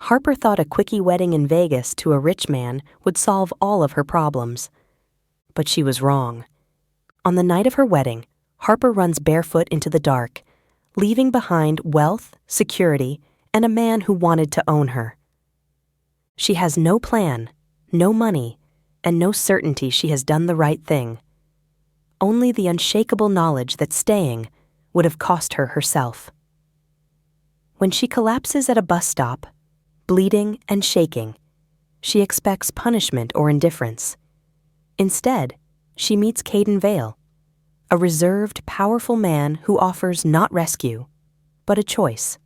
Harper thought a quickie wedding in Vegas to a rich man would solve all of her problems. But she was wrong. On the night of her wedding, Harper runs barefoot into the dark, leaving behind wealth, security, and a man who wanted to own her. She has no plan, no money, and no certainty she has done the right thing. Only the unshakable knowledge that staying would have cost her herself. When she collapses at a bus stop, bleeding and shaking, she expects punishment or indifference. Instead, she meets Caden Vale, a reserved, powerful man who offers not rescue, but a choice.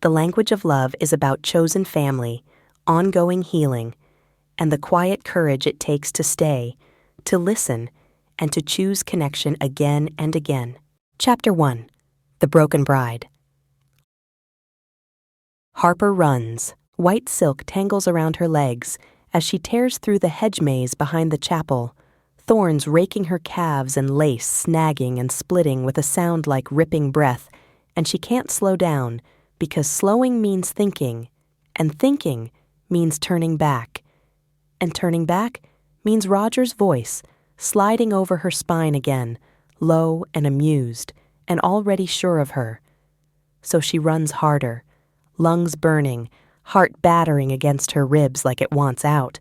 The language of love is about chosen family, ongoing healing, and the quiet courage it takes to stay, to listen, and to choose connection again and again. Chapter 1. The Broken Bride. Harper runs. White silk tangles around her legs as she tears through the hedge maze behind the chapel, thorns raking her calves and lace snagging and splitting with a sound like ripping breath, and she can't slow down because slowing means thinking, and thinking means turning back, and turning back means Roger's voice sliding over her spine again, low and amused, and already sure of her. So she runs harder, lungs burning, heart battering against her ribs like it wants out,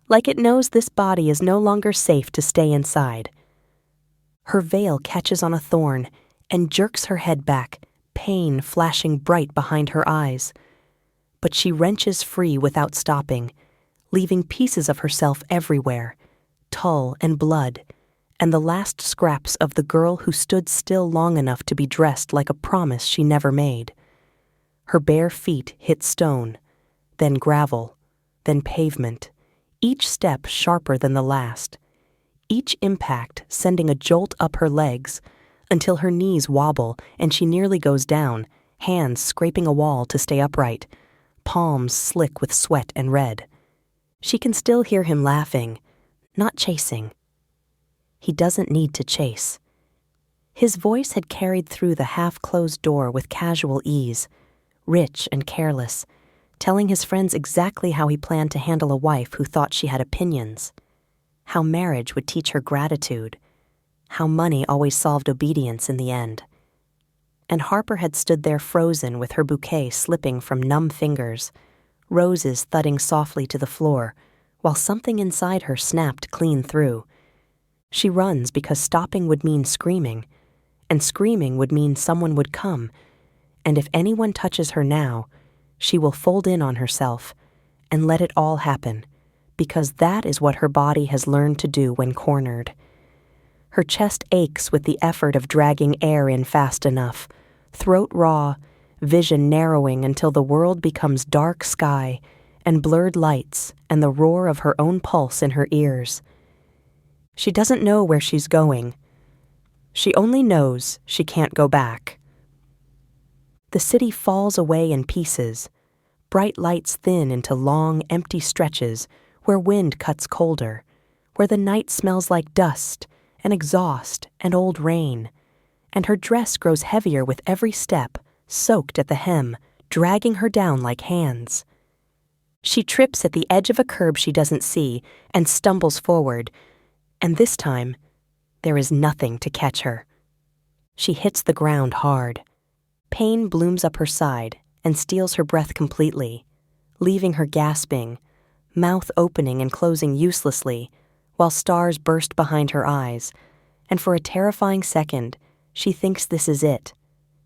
like it knows this body is no longer safe to stay inside. Her veil catches on a thorn and jerks her head back, pain flashing bright behind her eyes. But she wrenches free without stopping, leaving pieces of herself everywhere, tulle and blood, and the last scraps of the girl who stood still long enough to be dressed like a promise she never made. Her bare feet hit stone, then gravel, then pavement, each step sharper than the last, each impact sending a jolt up her legs until her knees wobble and she nearly goes down, hands scraping a wall to stay upright, palms slick with sweat and red. She can still hear him laughing, not chasing. He doesn't need to chase. His voice had carried through the half-closed door with casual ease, rich and careless, telling his friends exactly how he planned to handle a wife who thought she had opinions, how marriage would teach her gratitude, how money always solved obedience in the end. And Harper had stood there frozen with her bouquet slipping from numb fingers, roses thudding softly to the floor, while something inside her snapped clean through. She runs because stopping would mean screaming, and screaming would mean someone would come, and if anyone touches her now, she will fold in on herself and let it all happen, because that is what her body has learned to do when cornered. Her chest aches with the effort of dragging air in fast enough, throat raw, vision narrowing until the world becomes dark sky and blurred lights and the roar of her own pulse in her ears. She doesn't know where she's going. She only knows she can't go back. The city falls away in pieces. Bright lights thin into long, empty stretches where wind cuts colder, where the night smells like dust and exhaust and old rain, and her dress grows heavier with every step, soaked at the hem, dragging her down like hands. She trips at the edge of a curb she doesn't see and stumbles forward, and this time, there is nothing to catch her. She hits the ground hard. Pain blooms up her side and steals her breath completely, leaving her gasping, mouth opening and closing uselessly, while stars burst behind her eyes, and for a terrifying second, she thinks this is it,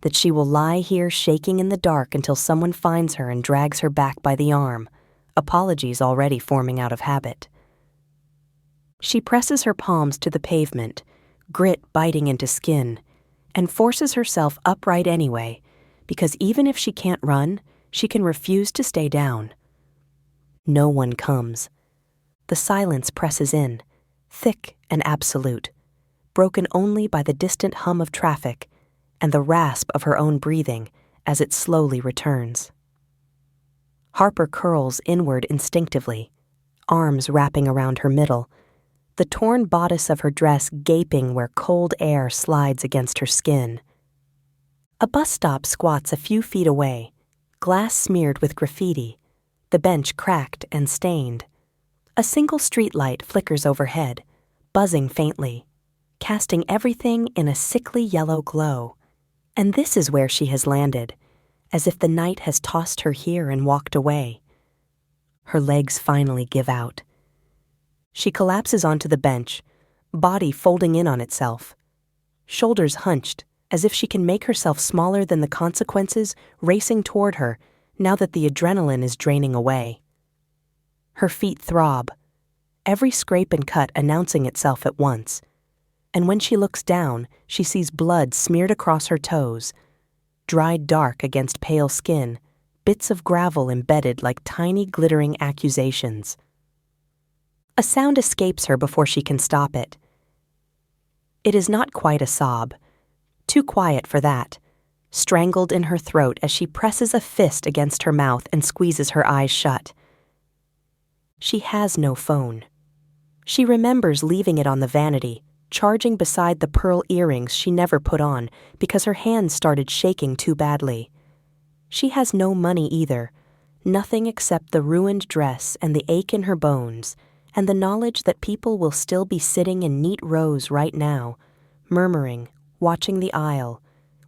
that she will lie here shaking in the dark until someone finds her and drags her back by the arm, apologies already forming out of habit. She presses her palms to the pavement, grit biting into skin, and forces herself upright anyway, because even if she can't run, she can refuse to stay down. No one comes. The silence presses in, thick and absolute, broken only by the distant hum of traffic and the rasp of her own breathing as it slowly returns. Harper curls inward instinctively, arms wrapping around her middle, the torn bodice of her dress gaping where cold air slides against her skin. A bus stop squats a few feet away, glass smeared with graffiti, the bench cracked and stained. A single streetlight flickers overhead, buzzing faintly, casting everything in a sickly yellow glow. And this is where she has landed, as if the night has tossed her here and walked away. Her legs finally give out. She collapses onto the bench, body folding in on itself, shoulders hunched, as if she can make herself smaller than the consequences racing toward her now that the adrenaline is draining away. Her feet throb, every scrape and cut announcing itself at once, and when she looks down, she sees blood smeared across her toes, dried dark against pale skin, bits of gravel embedded like tiny glittering accusations. A sound escapes her before she can stop it. It is not quite a sob, too quiet for that, strangled in her throat as she presses a fist against her mouth and squeezes her eyes shut. She has no phone. She remembers leaving it on the vanity, charging beside the pearl earrings she never put on because her hands started shaking too badly. She has no money either, nothing except the ruined dress and the ache in her bones, and the knowledge that people will still be sitting in neat rows right now, murmuring, watching the aisle,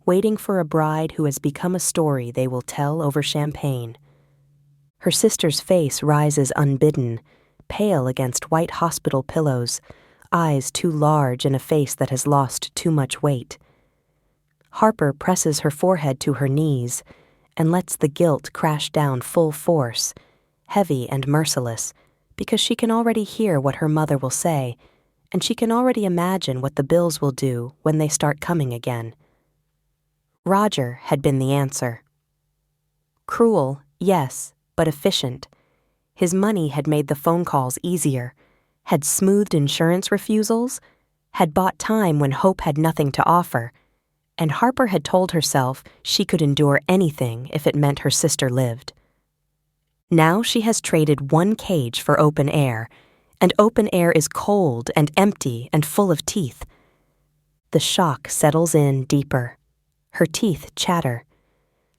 waiting for a bride who has become a story they will tell over champagne. Her sister's face rises unbidden, pale against white hospital pillows, eyes too large in a face that has lost too much weight. Harper presses her forehead to her knees and lets the guilt crash down full force, heavy and merciless, because she can already hear what her mother will say, and she can already imagine what the bills will do when they start coming again. Roger had been the answer. Cruel, yes, but efficient. His money had made the phone calls easier, had smoothed insurance refusals, had bought time when hope had nothing to offer, and Harper had told herself she could endure anything if it meant her sister lived. Now she has traded one cage for open air, and open air is cold and empty and full of teeth. The shock settles in deeper. Her teeth chatter.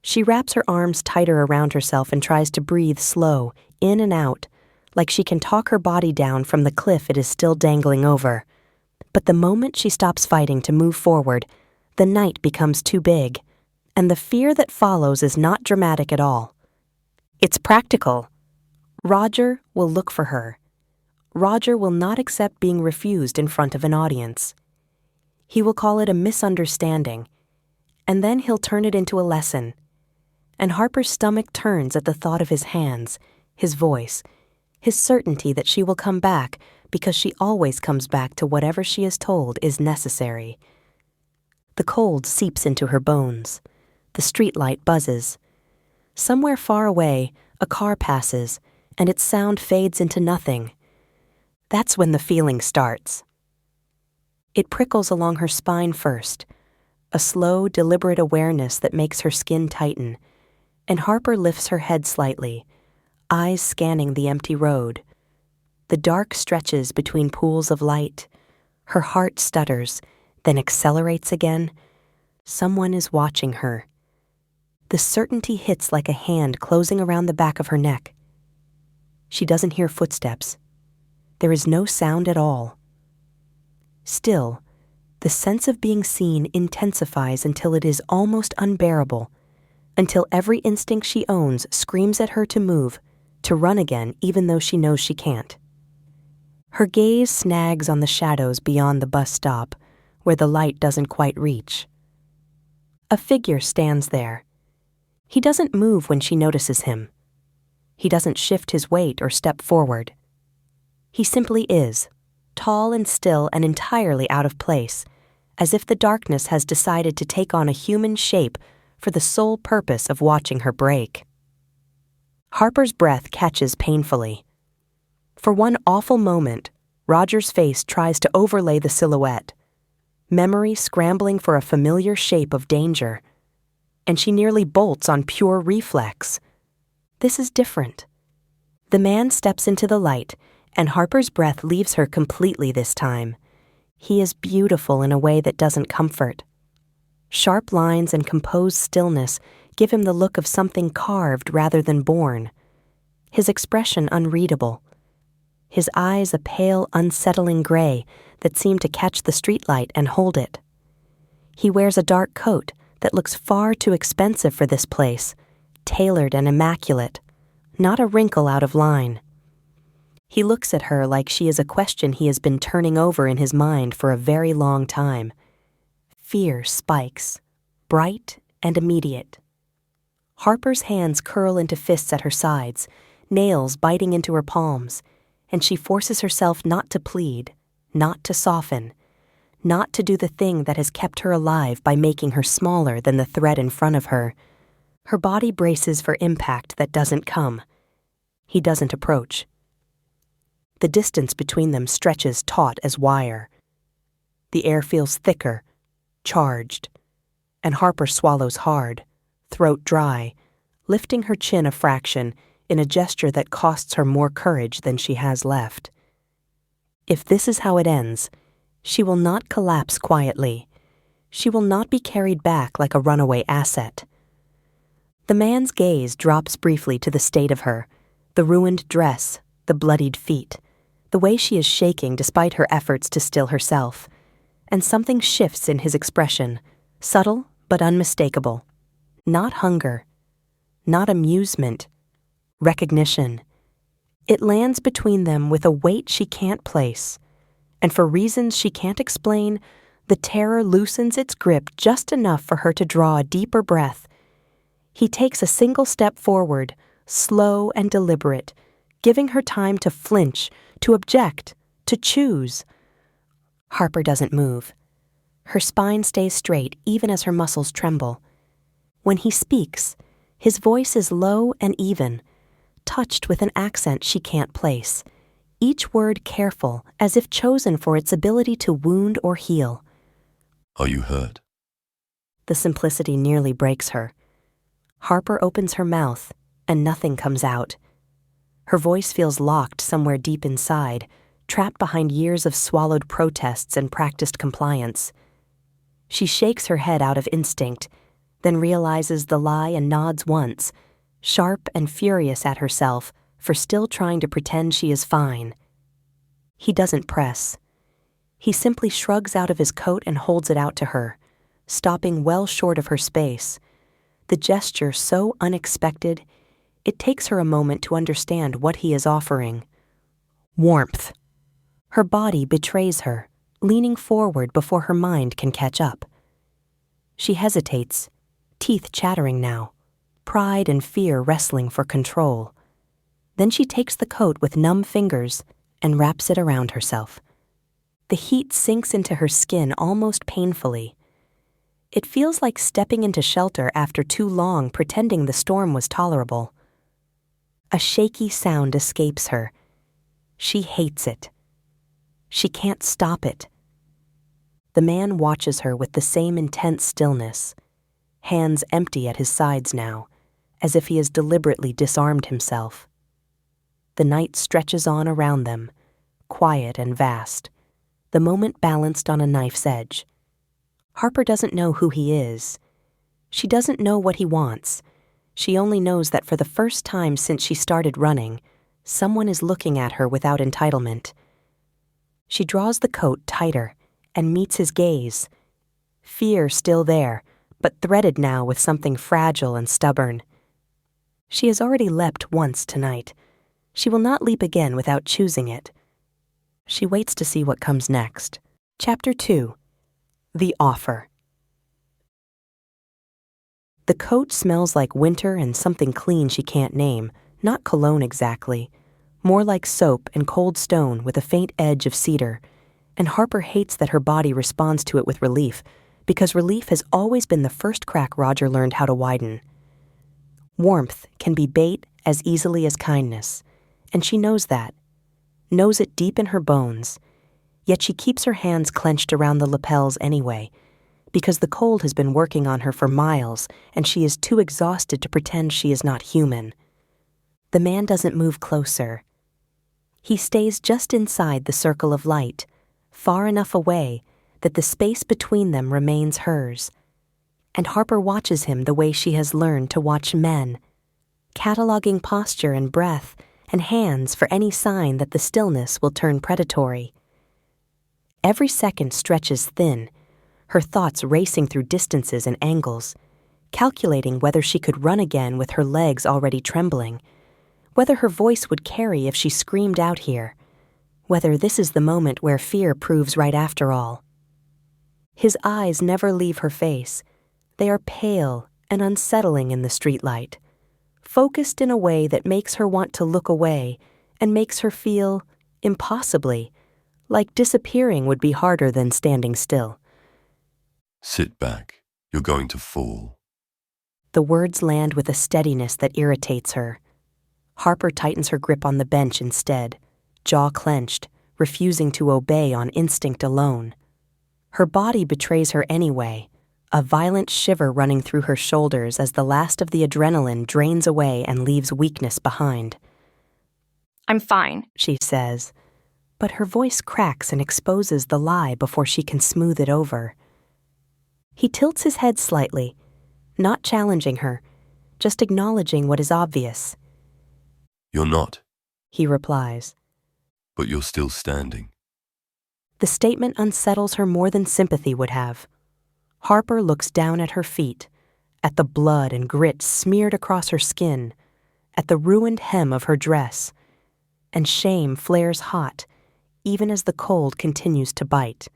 She wraps her arms tighter around herself and tries to breathe slow, in and out, like she can talk her body down from the cliff it is still dangling over. But the moment she stops fighting to move forward, the night becomes too big, and the fear that follows is not dramatic at all. It's practical. Roger will look for her. Roger will not accept being refused in front of an audience. He will call it a misunderstanding, and then he'll turn it into a lesson. And Harper's stomach turns at the thought of his hands, his voice, his certainty that she will come back because she always comes back to whatever she is told is necessary. The cold seeps into her bones. The streetlight buzzes. Somewhere far away, a car passes, and its sound fades into nothing. That's when the feeling starts. It prickles along her spine first, a slow, deliberate awareness that makes her skin tighten, and Harper lifts her head slightly, eyes scanning the empty road. The dark stretches between pools of light. Her heart stutters, then accelerates again. Someone is watching her. The certainty hits like a hand closing around the back of her neck. She doesn't hear footsteps. There is no sound at all. Still, the sense of being seen intensifies until it is almost unbearable, until every instinct she owns screams at her to move, to run again even though she knows she can't. Her gaze snags on the shadows beyond the bus stop, where the light doesn't quite reach. A figure stands there. He doesn't move when she notices him. He doesn't shift his weight or step forward. He simply is, tall and still and entirely out of place, as if the darkness has decided to take on a human shape for the sole purpose of watching her break. Harper's breath catches painfully. For one awful moment, Roger's face tries to overlay the silhouette, memory scrambling for a familiar shape of danger, and she nearly bolts on pure reflex. This is different. The man steps into the light, and Harper's breath leaves her completely this time. He is beautiful in a way that doesn't comfort. Sharp lines and composed stillness give him the look of something carved rather than born. His expression unreadable. His eyes a pale, unsettling gray that seemed to catch the streetlight and hold it. He wears a dark coat that looks far too expensive for this place, tailored and immaculate, not a wrinkle out of line. He looks at her like she is a question he has been turning over in his mind for a very long time. Fear spikes, bright and immediate. Harper's hands curl into fists at her sides, nails biting into her palms, and she forces herself not to plead, not to soften, not to do the thing that has kept her alive by making her smaller than the threat in front of her. Her body braces for impact that doesn't come. He doesn't approach. The distance between them stretches taut as wire. The air feels thicker, charged, and Harper swallows hard, throat dry, lifting her chin a fraction in a gesture that costs her more courage than she has left. If this is how it ends, she will not collapse quietly. She will not be carried back like a runaway asset. The man's gaze drops briefly to the state of her, the ruined dress, the bloodied feet, the way she is shaking despite her efforts to still herself, and something shifts in his expression, subtle but unmistakable. Not hunger, not amusement, recognition. It lands between them with a weight she can't place, and for reasons she can't explain, the terror loosens its grip just enough for her to draw a deeper breath. He takes a single step forward, slow and deliberate, giving her time to flinch, to object, to choose. Harper doesn't move. Her spine stays straight even as her muscles tremble. When he speaks, his voice is low and even, touched with an accent she can't place, each word careful as if chosen for its ability to wound or heal. Are you hurt? The simplicity nearly breaks her. Harper opens her mouth, and nothing comes out. Her voice feels locked somewhere deep inside, trapped behind years of swallowed protests and practiced compliance. She shakes her head out of instinct, then realizes the lie and nods once, sharp and furious at herself for still trying to pretend she is fine. He doesn't press. He simply shrugs out of his coat and holds it out to her, stopping well short of her space. The gesture so unexpected, it takes her a moment to understand what he is offering. Warmth. Her body betrays her, leaning forward before her mind can catch up. She hesitates, teeth chattering now, pride and fear wrestling for control. Then she takes the coat with numb fingers and wraps it around herself. The heat sinks into her skin almost painfully. It feels like stepping into shelter after too long pretending the storm was tolerable. A shaky sound escapes her. She hates it. She can't stop it. The man watches her with the same intense stillness, hands empty at his sides now, as if he has deliberately disarmed himself. The night stretches on around them, quiet and vast, the moment balanced on a knife's edge. Harper doesn't know who he is. She doesn't know what he wants. She only knows that for the first time since she started running, someone is looking at her without entitlement. She draws the coat tighter and meets his gaze. Fear still there, but threaded now with something fragile and stubborn. She has already leapt once tonight. She will not leap again without choosing it. She waits to see what comes next. Chapter 2. The Offer. The coat smells like winter and something clean she can't name, not cologne exactly, more like soap and cold stone with a faint edge of cedar, and Harper hates that her body responds to it with relief, because relief has always been the first crack Roger learned how to widen. Warmth can be bait as easily as kindness, and she knows that, knows it deep in her bones, yet she keeps her hands clenched around the lapels anyway, because the cold has been working on her for miles and she is too exhausted to pretend she is not human. The man doesn't move closer. He stays just inside the circle of light, far enough away that the space between them remains hers. and Harper watches him the way she has learned to watch men, cataloging posture and breath and hands for any sign that the stillness will turn predatory. Every second stretches thin, her thoughts racing through distances and angles, calculating whether she could run again with her legs already trembling, whether her voice would carry if she screamed out here, whether this is the moment where fear proves right after all. His eyes never leave her face. They are pale and unsettling in the streetlight, focused in a way that makes her want to look away and makes her feel, impossibly, like disappearing would be harder than standing still. Sit back. You're going to fall. The words land with a steadiness that irritates her. Harper tightens her grip on the bench instead, jaw clenched, refusing to obey on instinct alone. Her body betrays her anyway, a violent shiver running through her shoulders as the last of the adrenaline drains away and leaves weakness behind. I'm fine, she says, but her voice cracks and exposes the lie before she can smooth it over. He tilts his head slightly, not challenging her, just acknowledging what is obvious. You're not, he replies. but you're still standing. The statement unsettles her more than sympathy would have. Harper looks down at her feet, at the blood and grit smeared across her skin, at the ruined hem of her dress, and shame flares hot, even as the cold continues to bite.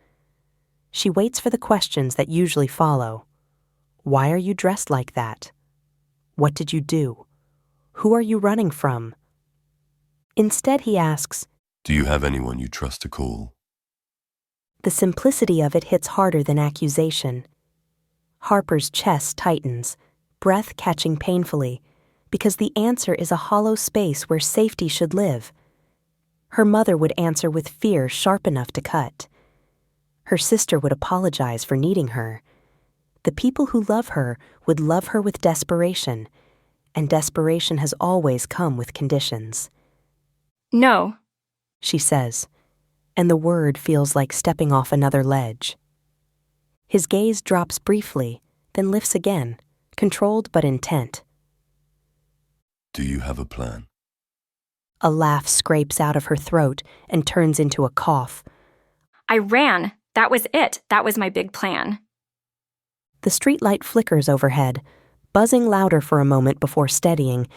She waits for the questions that usually follow. Why are you dressed like that? What did you do? Who are you running from? Instead, he asks, Do you have anyone you trust to call? The simplicity of it hits harder than accusation. Harper's chest tightens, breath catching painfully, because the answer is a hollow space where safety should live. Her mother would answer with fear sharp enough to cut. Her sister would apologize for needing her. The people who love her would love her with desperation, and desperation has always come with conditions. No, She says, and the word feels like stepping off another ledge. His gaze drops briefly, then lifts again, controlled but intent. Do you have a plan? A laugh scrapes out of her throat and turns into a cough. I ran. That was it. That was my big plan. The streetlight flickers overhead, buzzing louder for a moment before steadying,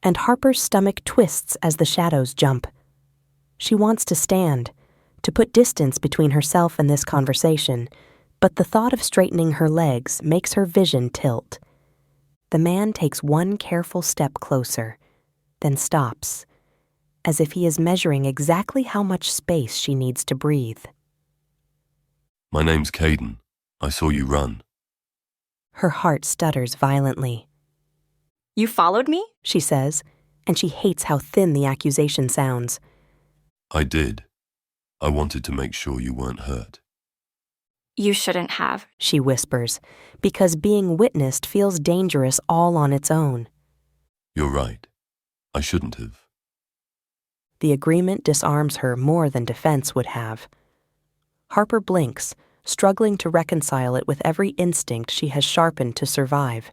and Harper's stomach twists as the shadows jump. She wants to stand, to put distance between herself and this conversation, but the thought of straightening her legs makes her vision tilt. The man takes one careful step closer, then stops, as if he is measuring exactly how much space she needs to breathe. My name's Caden. I saw you run. Her heart stutters violently. You followed me? She says, and she hates how thin the accusation sounds. I did. I wanted to make sure you weren't hurt. You shouldn't have. She whispers, because being witnessed feels dangerous all on its own. You're right. I shouldn't have. The agreement disarms her more than defense would have. Harper blinks, struggling to reconcile it with every instinct she has sharpened to survive.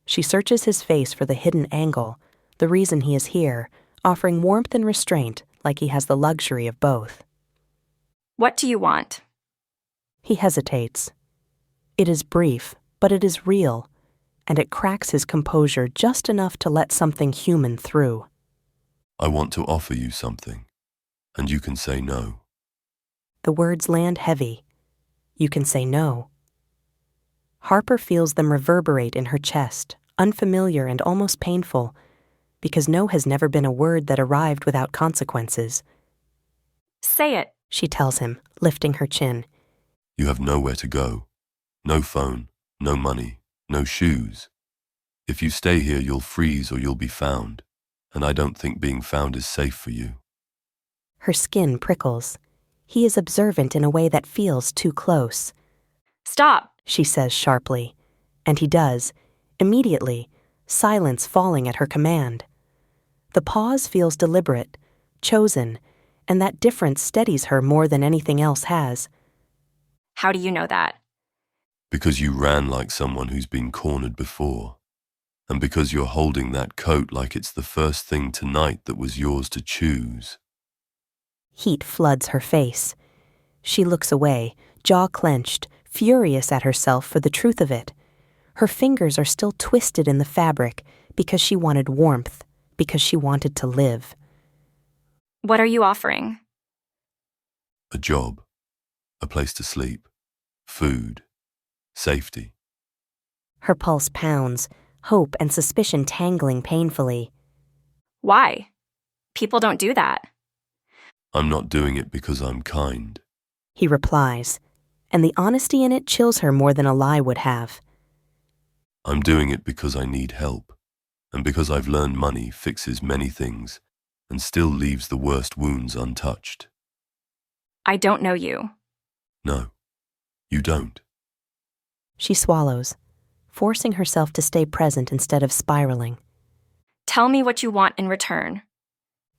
She searches his face for the hidden angle, the reason he is here, offering warmth and restraint like he has the luxury of both. What do you want? He hesitates. It is brief, but it is real, and it cracks his composure just enough to let something human through. I want to offer you something, and you can say no. The words land heavy. You can say no. Harper feels them reverberate in her chest, unfamiliar and almost painful, because no has never been a word that arrived without consequences. Say it. She tells him, lifting her chin. You have nowhere to go. No phone, no money, no shoes. If you stay here, you'll freeze or you'll be found, and I don't think being found is safe for you. Her skin prickles. He is observant in a way that feels too close. Stop, She says sharply, and he does, immediately, silence falling at her command. The pause feels deliberate, chosen, and that difference steadies her more than anything else has. How do you know that? Because you ran like someone who's been cornered before. And because you're holding that coat like it's the first thing tonight that was yours to choose. Heat floods her face. She looks away, jaw clenched, furious at herself for the truth of it. Her fingers are still twisted in the fabric because she wanted warmth, because she wanted to live. What are you offering? A job, a place to sleep, food, safety. Her pulse pounds, hope and suspicion tangling painfully. Why? People don't do that. I'm not doing it because I'm kind. He replies, and the honesty in it chills her more than a lie would have. I'm doing it because I need help, and because I've learned money fixes many things and still leaves the worst wounds untouched. I don't know you. No, you don't. She swallows, forcing herself to stay present instead of spiraling. Tell me what you want in return.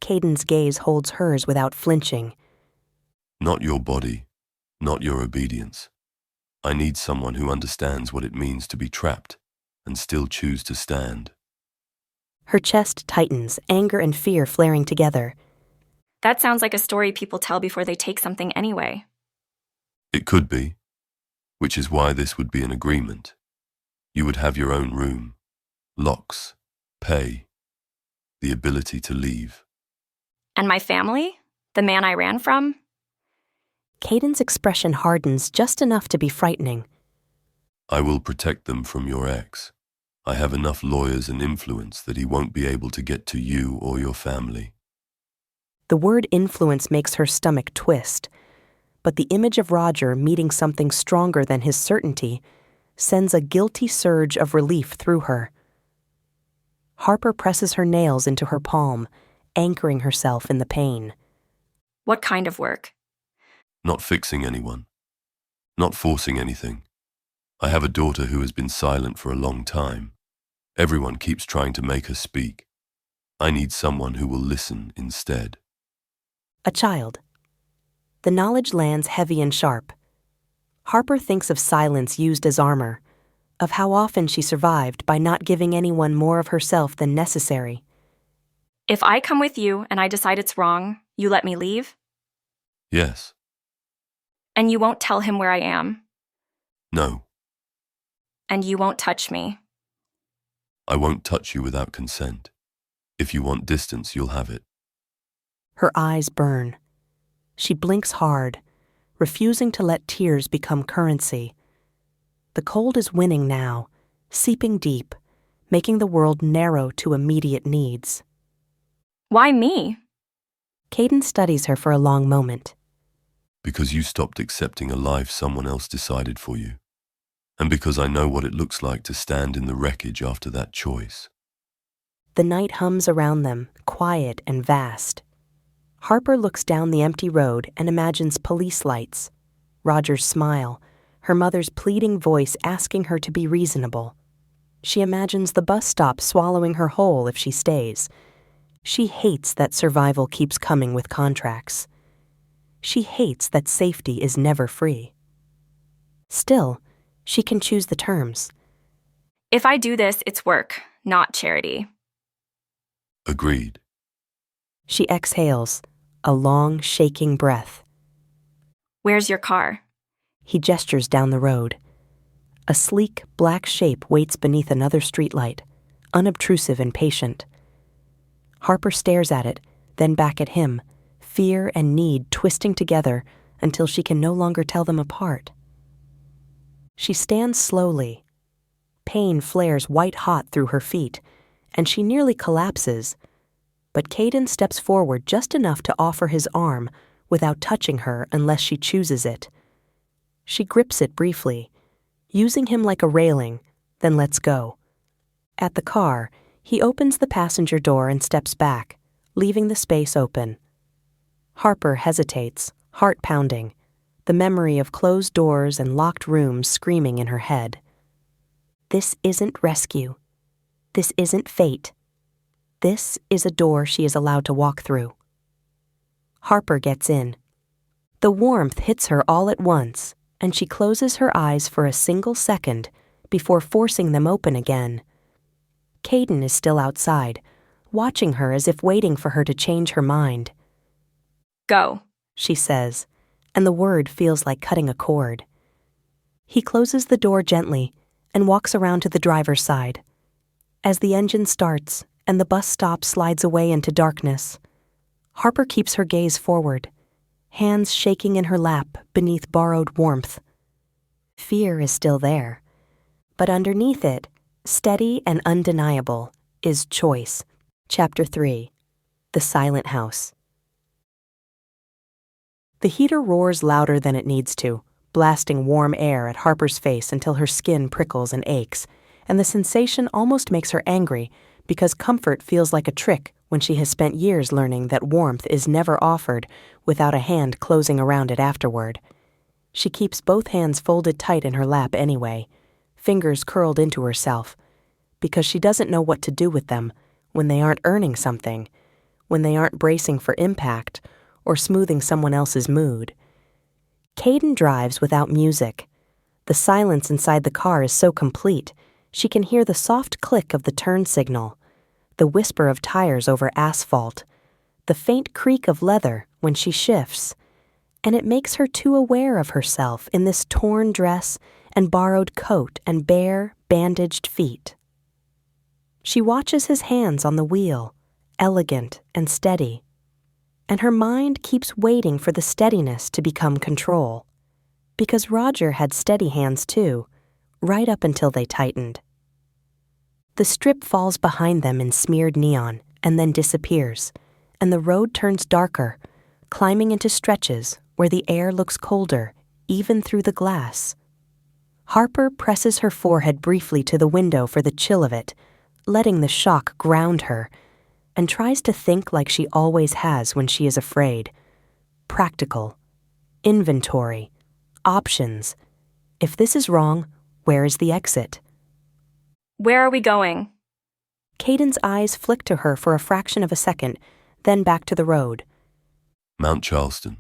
Caden's gaze holds hers without flinching. Not your body, not your obedience. I need someone who understands what it means to be trapped and still choose to stand. Her chest tightens, anger and fear flaring together. That sounds like a story people tell before they take something anyway. It could be, which is why this would be an agreement. You would have your own room, locks, pay, the ability to leave. And my family? The man I ran from? Caden's expression hardens just enough to be frightening. I will protect them from your ex. I have enough lawyers and influence that he won't be able to get to you or your family. The word influence makes her stomach twist, but the image of Roger meeting something stronger than his certainty sends a guilty surge of relief through her. Harper presses her nails into her palm, anchoring herself in the pain. What kind of work? Not fixing anyone. Not forcing anything. I have a daughter who has been silent for a long time. Everyone keeps trying to make her speak. I need someone who will listen instead. A child. The knowledge lands heavy and sharp. Harper thinks of silence used as armor, of how often she survived by not giving anyone more of herself than necessary. If I come with you and I decide it's wrong, you let me leave? Yes. And you won't tell him where I am? No. And you won't touch me? I won't touch you without consent. If you want distance, you'll have it. Her eyes burn. She blinks hard, refusing to let tears become currency. The cold is winning now, seeping deep, making the world narrow to immediate needs. Why me? Caden studies her for a long moment. Because you stopped accepting a life someone else decided for you. And because I know what it looks like to stand in the wreckage after that choice. The night hums around them, quiet and vast. Harper looks down the empty road and imagines police lights, Roger's smile, her mother's pleading voice asking her to be reasonable. She imagines the bus stop swallowing her whole if she stays. She hates that survival keeps coming with contracts. She hates that safety is never free. Still, she can choose the terms. If I do this, it's work, not charity. Agreed. She exhales, a long, shaking breath. Where's your car? He gestures down the road. A sleek, black shape waits beneath another streetlight, unobtrusive and patient. Harper stares at it, then back at him, fear and need twisting together until she can no longer tell them apart. She stands slowly. Pain flares white-hot through her feet, and she nearly collapses. But Caden steps forward just enough to offer his arm without touching her unless she chooses it. She grips it briefly, using him like a railing, then lets go. At the car, he opens the passenger door and steps back, leaving the space open. Harper hesitates, heart pounding, the memory of closed doors and locked rooms screaming in her head. This isn't rescue. This isn't fate. This is a door she is allowed to walk through. Harper gets in. The warmth hits her all at once, and she closes her eyes for a single second before forcing them open again. Caden is still outside, watching her as if waiting for her to change her mind. Go, She says, and the word feels like cutting a cord. He closes the door gently and walks around to the driver's side. As the engine starts and the bus stop slides away into darkness, Harper keeps her gaze forward, hands shaking in her lap beneath borrowed warmth. Fear is still there, but underneath it, steady and undeniable, is choice. Chapter 3. The Silent House. The heater roars louder than it needs to, blasting warm air at Harper's face until her skin prickles and aches, and the sensation almost makes her angry because comfort feels like a trick when she has spent years learning that warmth is never offered without a hand closing around it afterward. She keeps both hands folded tight in her lap anyway, fingers curled into herself, because she doesn't know what to do with them when they aren't earning something, when they aren't bracing for impact or smoothing someone else's mood. Caden drives without music. The silence inside the car is so complete, she can hear the soft click of the turn signal, the whisper of tires over asphalt, the faint creak of leather when she shifts, and it makes her too aware of herself in this torn dress and borrowed coat and bare, bandaged feet. She watches his hands on the wheel, elegant and steady, and her mind keeps waiting for the steadiness to become control, because Roger had steady hands too, right up until they tightened. The strip falls behind them in smeared neon and then disappears, and the road turns darker, climbing into stretches where the air looks colder, even through the glass. Harper presses her forehead briefly to the window for the chill of it, letting the shock ground her, and tries to think like she always has when she is afraid. Practical. Inventory. Options. If this is wrong, where is the exit? where are we going? Caden's eyes flick to her for a fraction of a second, then back to the road. Mount Charleston.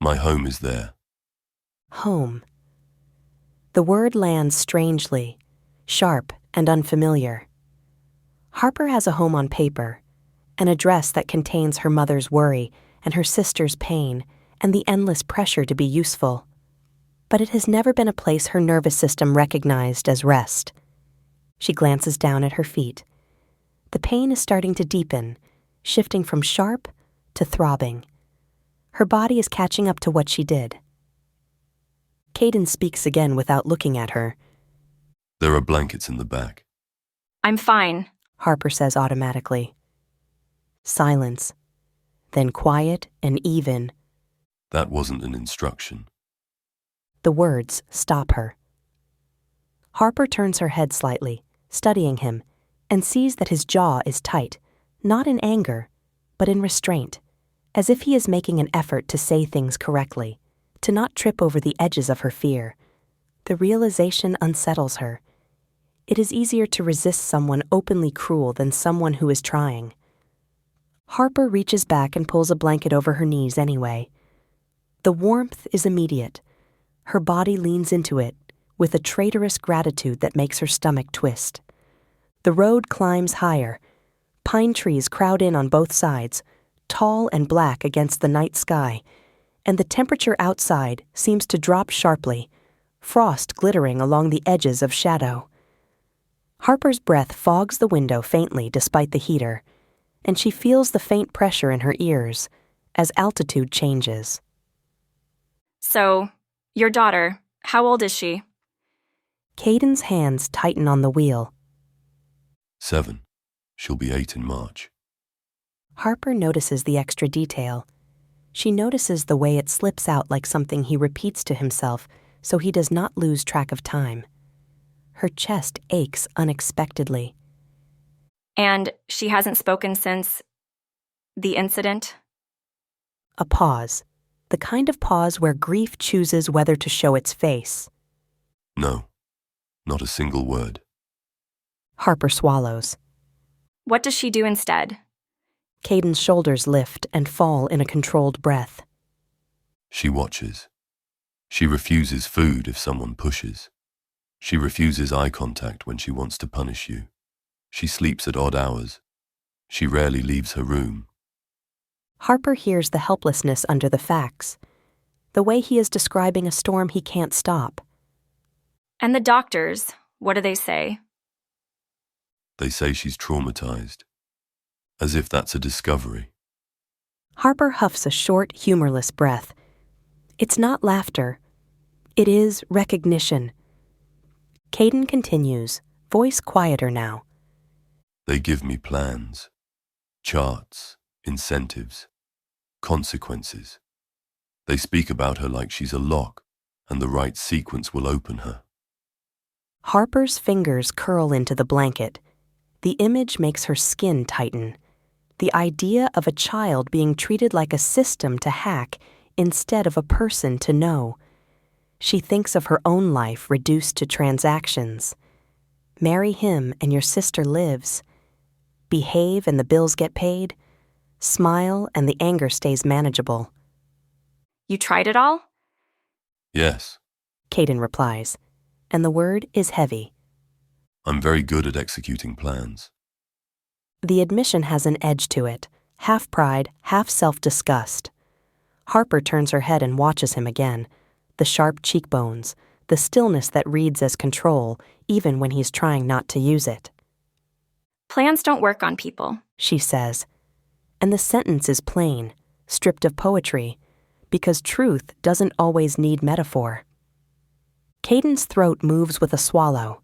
My home is there. Home. The word lands strangely, sharp and unfamiliar. Harper has a home on paper, an address that contains her mother's worry and her sister's pain and the endless pressure to be useful. But it has never been a place her nervous system recognized as rest. She glances down at her feet. The pain is starting to deepen, shifting from sharp to throbbing. Her body is catching up to what she did. Caden speaks again without looking at her. There are blankets in the back. I'm fine. Harper says automatically. Silence. Then quiet and even. That wasn't an instruction. The words stop her. Harper turns her head slightly, studying him, and sees that his jaw is tight, not in anger, but in restraint, as if he is making an effort to say things correctly, to not trip over the edges of her fear. The realization unsettles her. It is easier to resist someone openly cruel than someone who is trying. Harper reaches back and pulls a blanket over her knees anyway. The warmth is immediate. Her body leans into it with a traitorous gratitude that makes her stomach twist. The road climbs higher. Pine trees crowd in on both sides, tall and black against the night sky, and the temperature outside seems to drop sharply, frost glittering along the edges of shadow. Harper's breath fogs the window faintly despite the heater, and she feels the faint pressure in her ears as altitude changes. So, your daughter, how old is she? Caden's hands tighten on the wheel. 7. She'll be 8 in March. Harper notices the extra detail. She notices the way it slips out like something he repeats to himself so he does not lose track of time. Her chest aches unexpectedly. And she hasn't spoken since the incident? A pause, the kind of pause where grief chooses whether to show its face. No, not a single word. Harper swallows. What does she do instead? Caden's shoulders lift and fall in a controlled breath. She watches. She refuses food if someone pushes. She refuses eye contact when she wants to punish you. She sleeps at odd hours. She rarely leaves her room. Harper hears the helplessness under the facts, the way he is describing a storm he can't stop. And the doctors, what do they say? They say she's traumatized. As if that's a discovery. Harper huffs a short, humorless breath. It's not laughter. It is recognition. Caden continues, voice quieter now. They give me plans, charts, incentives, consequences. They speak about her like she's a lock, and the right sequence will open her. Harper's fingers curl into the blanket. The image makes her skin tighten. The idea of a child being treated like a system to hack instead of a person to know. She thinks of her own life reduced to transactions. Marry him and your sister lives. Behave and the bills get paid. Smile and the anger stays manageable. You tried it all? Yes, Caden replies, and the word is heavy. I'm very good at executing plans. The admission has an edge to it, half pride, half self-disgust. Harper turns her head and watches him again. The sharp cheekbones, the stillness that reads as control, even when he's trying not to use it. Plans don't work on people, She says, and the sentence is plain, stripped of poetry, because truth doesn't always need metaphor. Caden's throat moves with a swallow.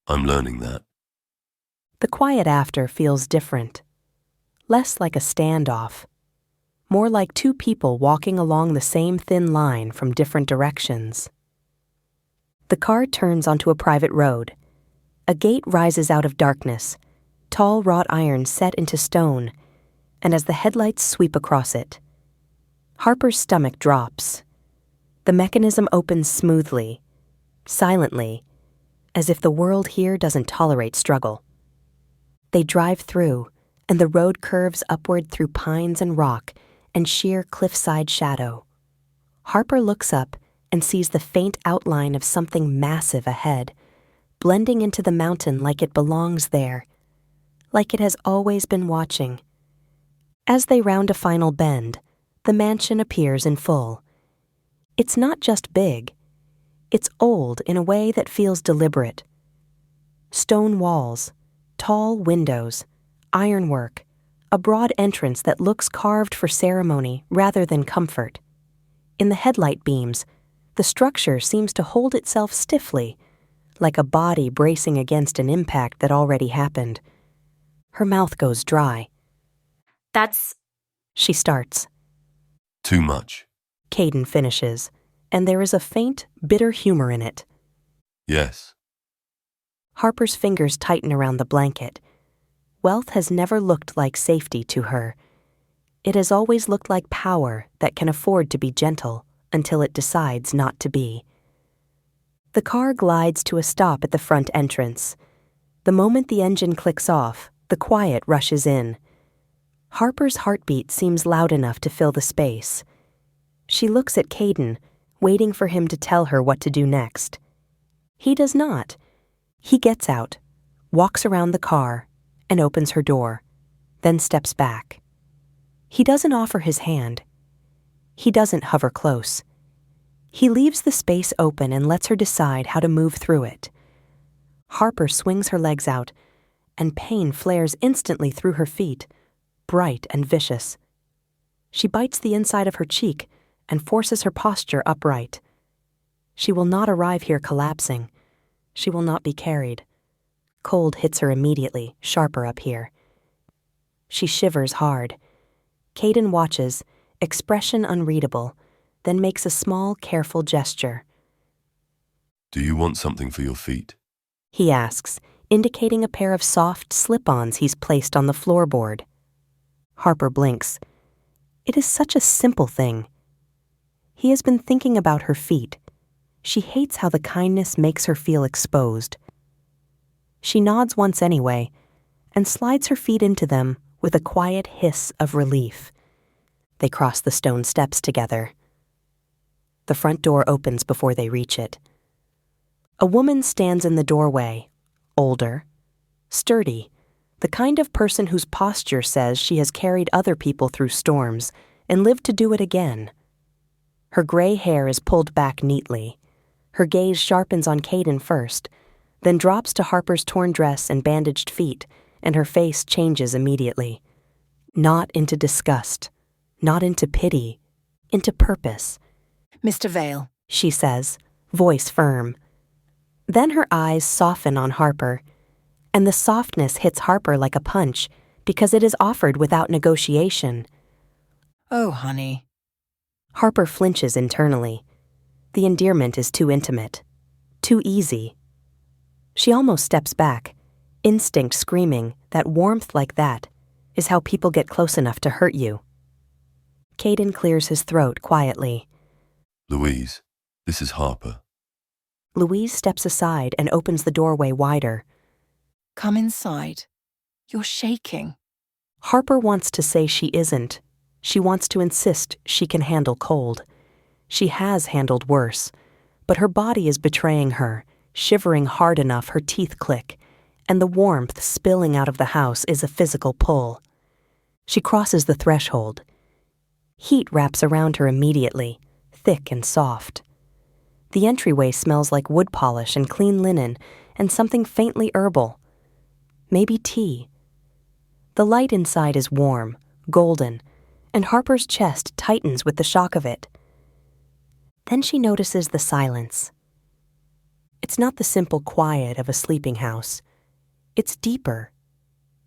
I'm learning that. The quiet after feels different. Less like a standoff. More like two people walking along the same thin line from different directions. The car turns onto a private road. A gate rises out of darkness, tall wrought iron set into stone, and as the headlights sweep across it, Harper's stomach drops. The mechanism opens smoothly, silently, as if the world here doesn't tolerate struggle. They drive through, and the road curves upward through pines and rock and sheer cliffside shadow. Harper looks up and sees the faint outline of something massive ahead, blending into the mountain like it belongs there, like it has always been watching. As they round a final bend, the mansion appears in full. It's not just big. It's old in a way that feels deliberate. Stone walls, tall windows, ironwork, a broad entrance that looks carved for ceremony rather than comfort. In the headlight beams, the structure seems to hold itself stiffly, like a body bracing against an impact that already happened. Her mouth goes dry. That's... She starts. Too much. Caden finishes, and there is a faint, bitter humor in it. Yes. Harper's fingers tighten around the blanket. Wealth has never looked like safety to her. It has always looked like power that can afford to be gentle until it decides not to be. The car glides to a stop at the front entrance. The moment the engine clicks off, the quiet rushes in. Harper's heartbeat seems loud enough to fill the space. She looks at Caden, waiting for him to tell her what to do next. He does not. He gets out, walks around the car, and opens her door, then steps back. He doesn't offer his hand. He doesn't hover close. He leaves the space open and lets her decide how to move through it. Harper swings her legs out, and pain flares instantly through her feet, bright and vicious. She bites the inside of her cheek and forces her posture upright. She will not arrive here collapsing. She will not be carried. Cold hits her immediately, sharper up here. She shivers hard. Caden watches, expression unreadable, then makes a small, careful gesture. Do you want something for your feet? He asks, indicating a pair of soft slip-ons he's placed on the floorboard. Harper blinks. It is such a simple thing. He has been thinking about her feet. She hates how the kindness makes her feel exposed. She nods once anyway, and slides her feet into them with a quiet hiss of relief. They cross the stone steps together. The front door opens before they reach it. A woman stands in the doorway, older, sturdy, the kind of person whose posture says she has carried other people through storms and lived to do it again. Her gray hair is pulled back neatly. Her gaze sharpens on Caden first, then drops to Harper's torn dress and bandaged feet, and her face changes immediately. Not into disgust, not into pity, into purpose. Mr. Vale, She says, voice firm. Then her eyes soften on Harper, and the softness hits Harper like a punch because it is offered without negotiation. Oh, honey. Harper flinches internally. The endearment is too intimate, too easy. She almost steps back, instinct screaming that warmth like that is how people get close enough to hurt you. Caden clears his throat quietly. Louise, this is Harper. Louise steps aside and opens the doorway wider. Come inside. You're shaking. Harper wants to say she isn't. She wants to insist she can handle cold. She has handled worse, but her body is betraying her, shivering hard enough her teeth click, and the warmth spilling out of the house is a physical pull. She crosses the threshold. Heat wraps around her immediately, thick and soft. The entryway smells like wood polish and clean linen and something faintly herbal. Maybe tea. The light inside is warm, golden, and Harper's chest tightens with the shock of it. Then she notices the silence. It's not the simple quiet of a sleeping house. It's deeper,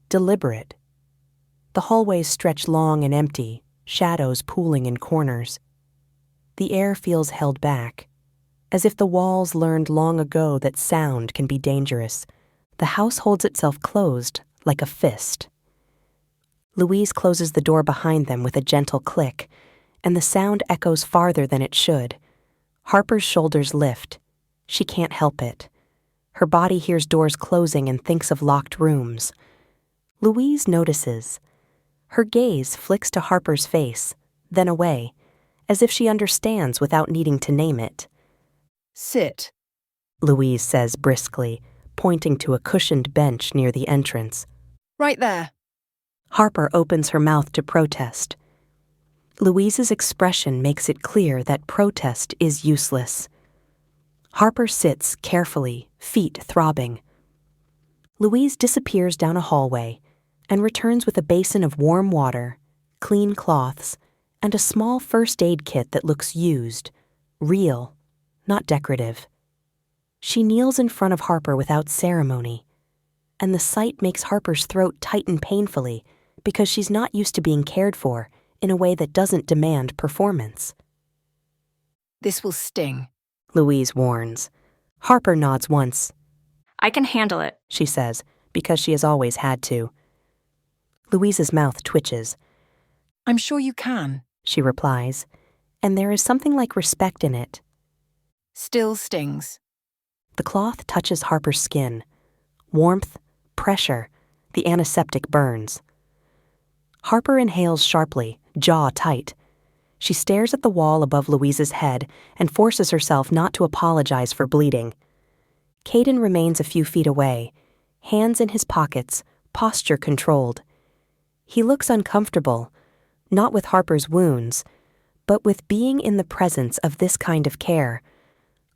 deliberate. The hallways stretch long and empty, shadows pooling in corners. The air feels held back, as if the walls learned long ago that sound can be dangerous. The house holds itself closed like a fist. Louise closes the door behind them with a gentle click, and the sound echoes farther than it should. Harper's shoulders lift. She can't help it. Her body hears doors closing and thinks of locked rooms. Louise notices. Her gaze flicks to Harper's face, then away, as if she understands without needing to name it. Sit. Louise says briskly, pointing to a cushioned bench near the entrance. Right there. Harper opens her mouth to protest. Louise's expression makes it clear that protest is useless. Harper sits carefully, feet throbbing. Louise disappears down a hallway and returns with a basin of warm water, clean cloths, and a small first aid kit that looks used, real, not decorative. She kneels in front of Harper without ceremony, and the sight makes Harper's throat tighten painfully because she's not used to being cared for in a way that doesn't demand performance. This will sting. Louise warns. Harper nods once. I can handle it. She says, because she has always had to. Louise's mouth twitches. I'm sure you can. She replies, and there is something like respect in it. Still stings. The cloth touches Harper's skin. Warmth, pressure, the antiseptic burns. Harper inhales sharply, jaw tight. She stares at the wall above Louise's head and forces herself not to apologize for bleeding. Caden remains a few feet away, hands in his pockets, posture controlled. He looks uncomfortable, not with Harper's wounds, but with being in the presence of this kind of care,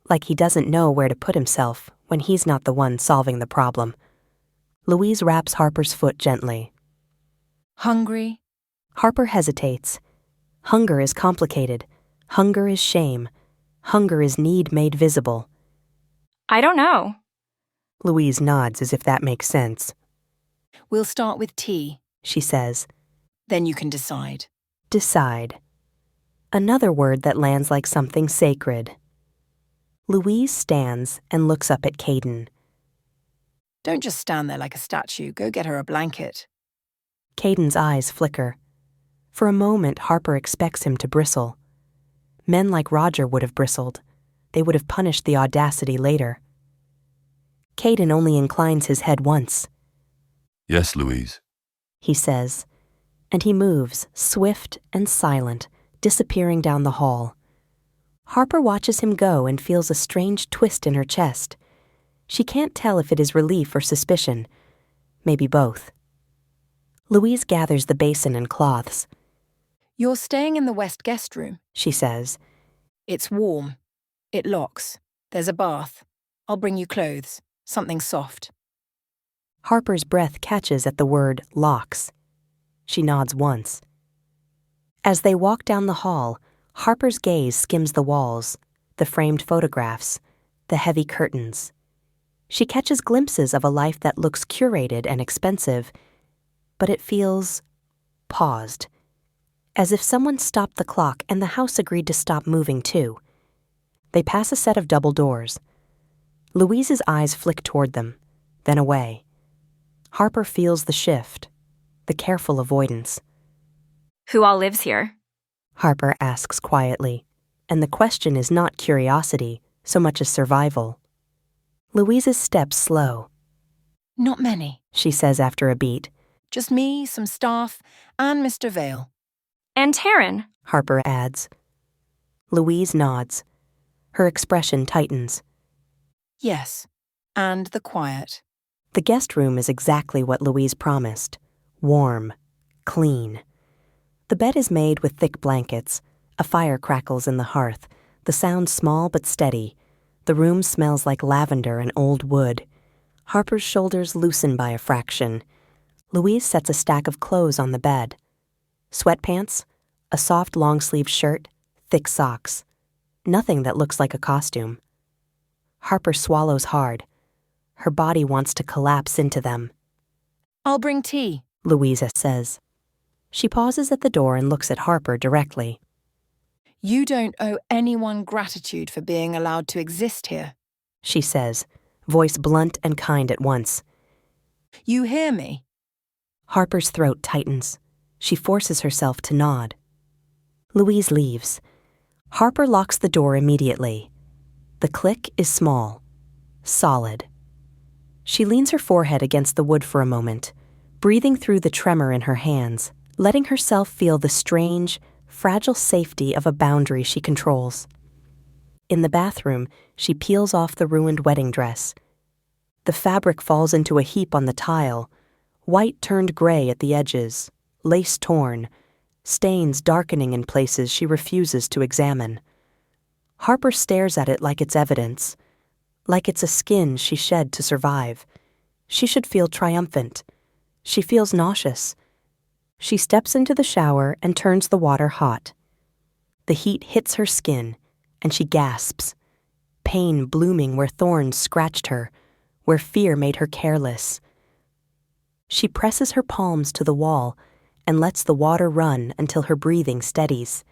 like he doesn't know where to put himself when he's not the one solving the problem. Louise wraps Harper's foot gently. Hungry? Harper hesitates. Hunger is complicated. Hunger is shame. Hunger is need made visible. I don't know. Louise nods as if that makes sense. We'll start with tea. She says. Then you can decide. Decide. Another word that lands like something sacred. Louise stands and looks up at Caden. Don't just stand there like a statue. Go get her a blanket. Caden's eyes flicker. For a moment, Harper expects him to bristle. Men like Roger would have bristled. They would have punished the audacity later. Caden only inclines his head once. Yes, Louise. He says, and he moves, swift and silent, disappearing down the hall. Harper watches him go and feels a strange twist in her chest. She can't tell if it is relief or suspicion. Maybe both. Louise gathers the basin and cloths. You're staying in the west guest room, She says. It's warm. It locks. There's a bath. I'll bring you clothes. Something soft. Harper's breath catches at the word locks. She nods once. As they walk down the hall, Harper's gaze skims the walls, the framed photographs, the heavy curtains. She catches glimpses of a life that looks curated and expensive, but it feels paused, as if someone stopped the clock and the house agreed to stop moving too. They pass a set of double doors. Louise's eyes flick toward them, then away. Harper feels the shift, the careful avoidance. Who all lives here? Harper asks quietly, and the question is not curiosity so much as survival. Louise's steps slow. Not many, She says after a beat. Just me, some staff, and Mr. Vale. And Taryn. Harper adds. Louise nods. Her expression tightens. Yes, and the quiet. The guest room is exactly what Louise promised. Warm, clean. The bed is made with thick blankets. A fire crackles in the hearth. The sound small but steady. The room smells like lavender and old wood. Harper's shoulders loosen by a fraction. Louise sets a stack of clothes on the bed. Sweatpants, a soft long-sleeved shirt, thick socks. Nothing that looks like a costume. Harper swallows hard. Her body wants to collapse into them. I'll bring tea, Louisa says. She pauses at the door and looks at Harper directly. You don't owe anyone gratitude for being allowed to exist here. She says, voice blunt and kind at once. You hear me? Harper's throat tightens. She forces herself to nod. Louise leaves. Harper locks the door immediately. The click is small, solid. She leans her forehead against the wood for a moment, breathing through the tremor in her hands, letting herself feel the strange, fragile safety of a boundary she controls. In the bathroom, she peels off the ruined wedding dress. The fabric falls into a heap on the tile, white turned gray at the edges, lace torn, stains darkening in places she refuses to examine. Harper stares at it like it's evidence, like it's a skin she shed to survive. She should feel triumphant. She feels nauseous. She steps into the shower and turns the water hot. The heat hits her skin, and she gasps, pain blooming where thorns scratched her, where fear made her careless. She presses her palms to the wall and lets the water run until her breathing steadies,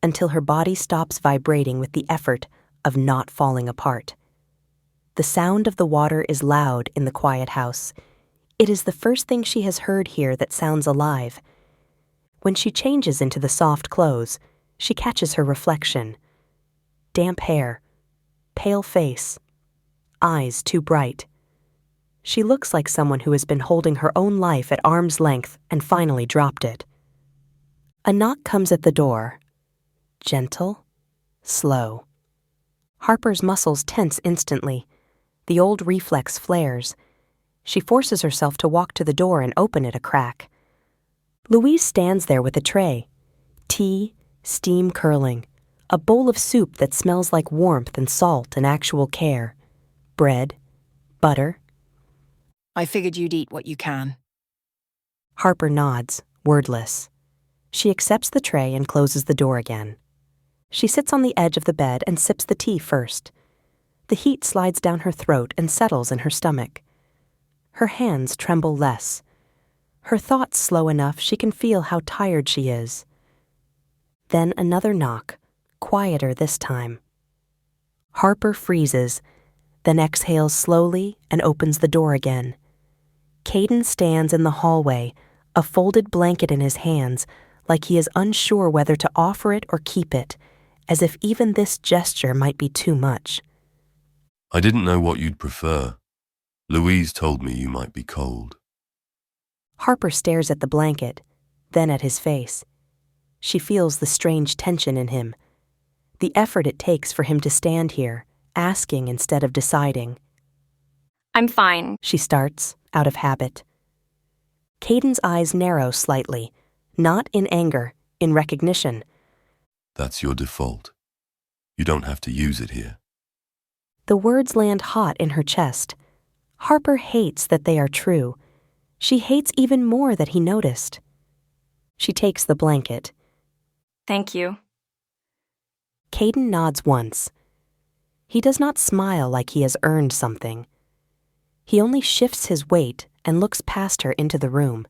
until her body stops vibrating with the effort of not falling apart. The sound of the water is loud in the quiet house. It is the first thing she has heard here that sounds alive. When she changes into the soft clothes, she catches her reflection. Damp hair, pale face, eyes too bright. She looks like someone who has been holding her own life at arm's length and finally dropped it. A knock comes at the door. Gentle, slow. Harper's muscles tense instantly. The old reflex flares. She forces herself to walk to the door and open it a crack. Louise stands there with a tray. Tea, steam curling. A bowl of soup that smells like warmth and salt and actual care. Bread, butter. I figured you'd eat what you can. Harper nods, wordless. She accepts the tray and closes the door again. She sits on the edge of the bed and sips the tea first. The heat slides down her throat and settles in her stomach. Her hands tremble less. Her thoughts slow enough she can feel how tired she is. Then another knock, quieter this time. Harper freezes, then exhales slowly and opens the door again. Caden stands in the hallway, a folded blanket in his hands, like he is unsure whether to offer it or keep it, as if even this gesture might be too much. I didn't know what you'd prefer. Louise told me you might be cold. Harper stares at the blanket, then at his face. She feels the strange tension in him. the effort it takes for him to stand here, asking instead of deciding. I'm fine. She starts, out of habit. Caden's eyes narrow slightly, not in anger, in recognition. That's your default. You don't have to use it here. The words land hot in her chest. Harper hates that they are true. She hates even more that he noticed. She takes the blanket. Thank you. Caden nods once. He does not smile like he has earned something. He only shifts his weight and looks past her into the room,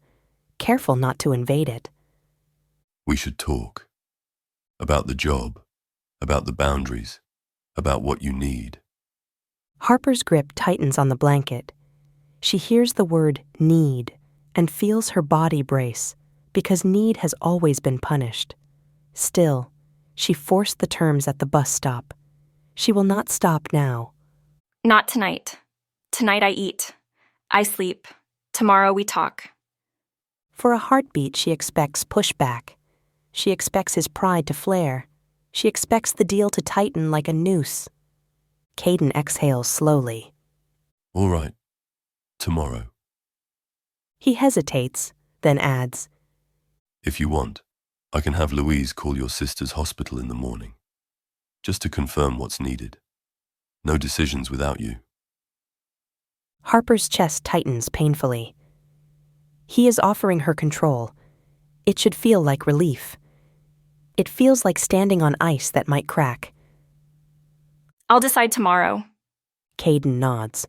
careful not to invade it. We should talk. About the job, about the boundaries, about what you need. Harper's grip tightens on the blanket. She hears the word need and feels her body brace, because need has always been punished. Still, she forced the terms at the bus stop. She will not stop now. Not tonight. Tonight I eat. I sleep. Tomorrow we talk. For a heartbeat, she expects pushback. She expects his pride to flare. She expects the deal to tighten like a noose. Caden exhales slowly. All right. Tomorrow. He hesitates, then adds, If you want, I can have Louise call your sister's hospital in the morning, just to confirm what's needed. No decisions without you. Harper's chest tightens painfully. He is offering her control. It should feel like relief. It feels like standing on ice that might crack. I'll decide tomorrow. Caden nods.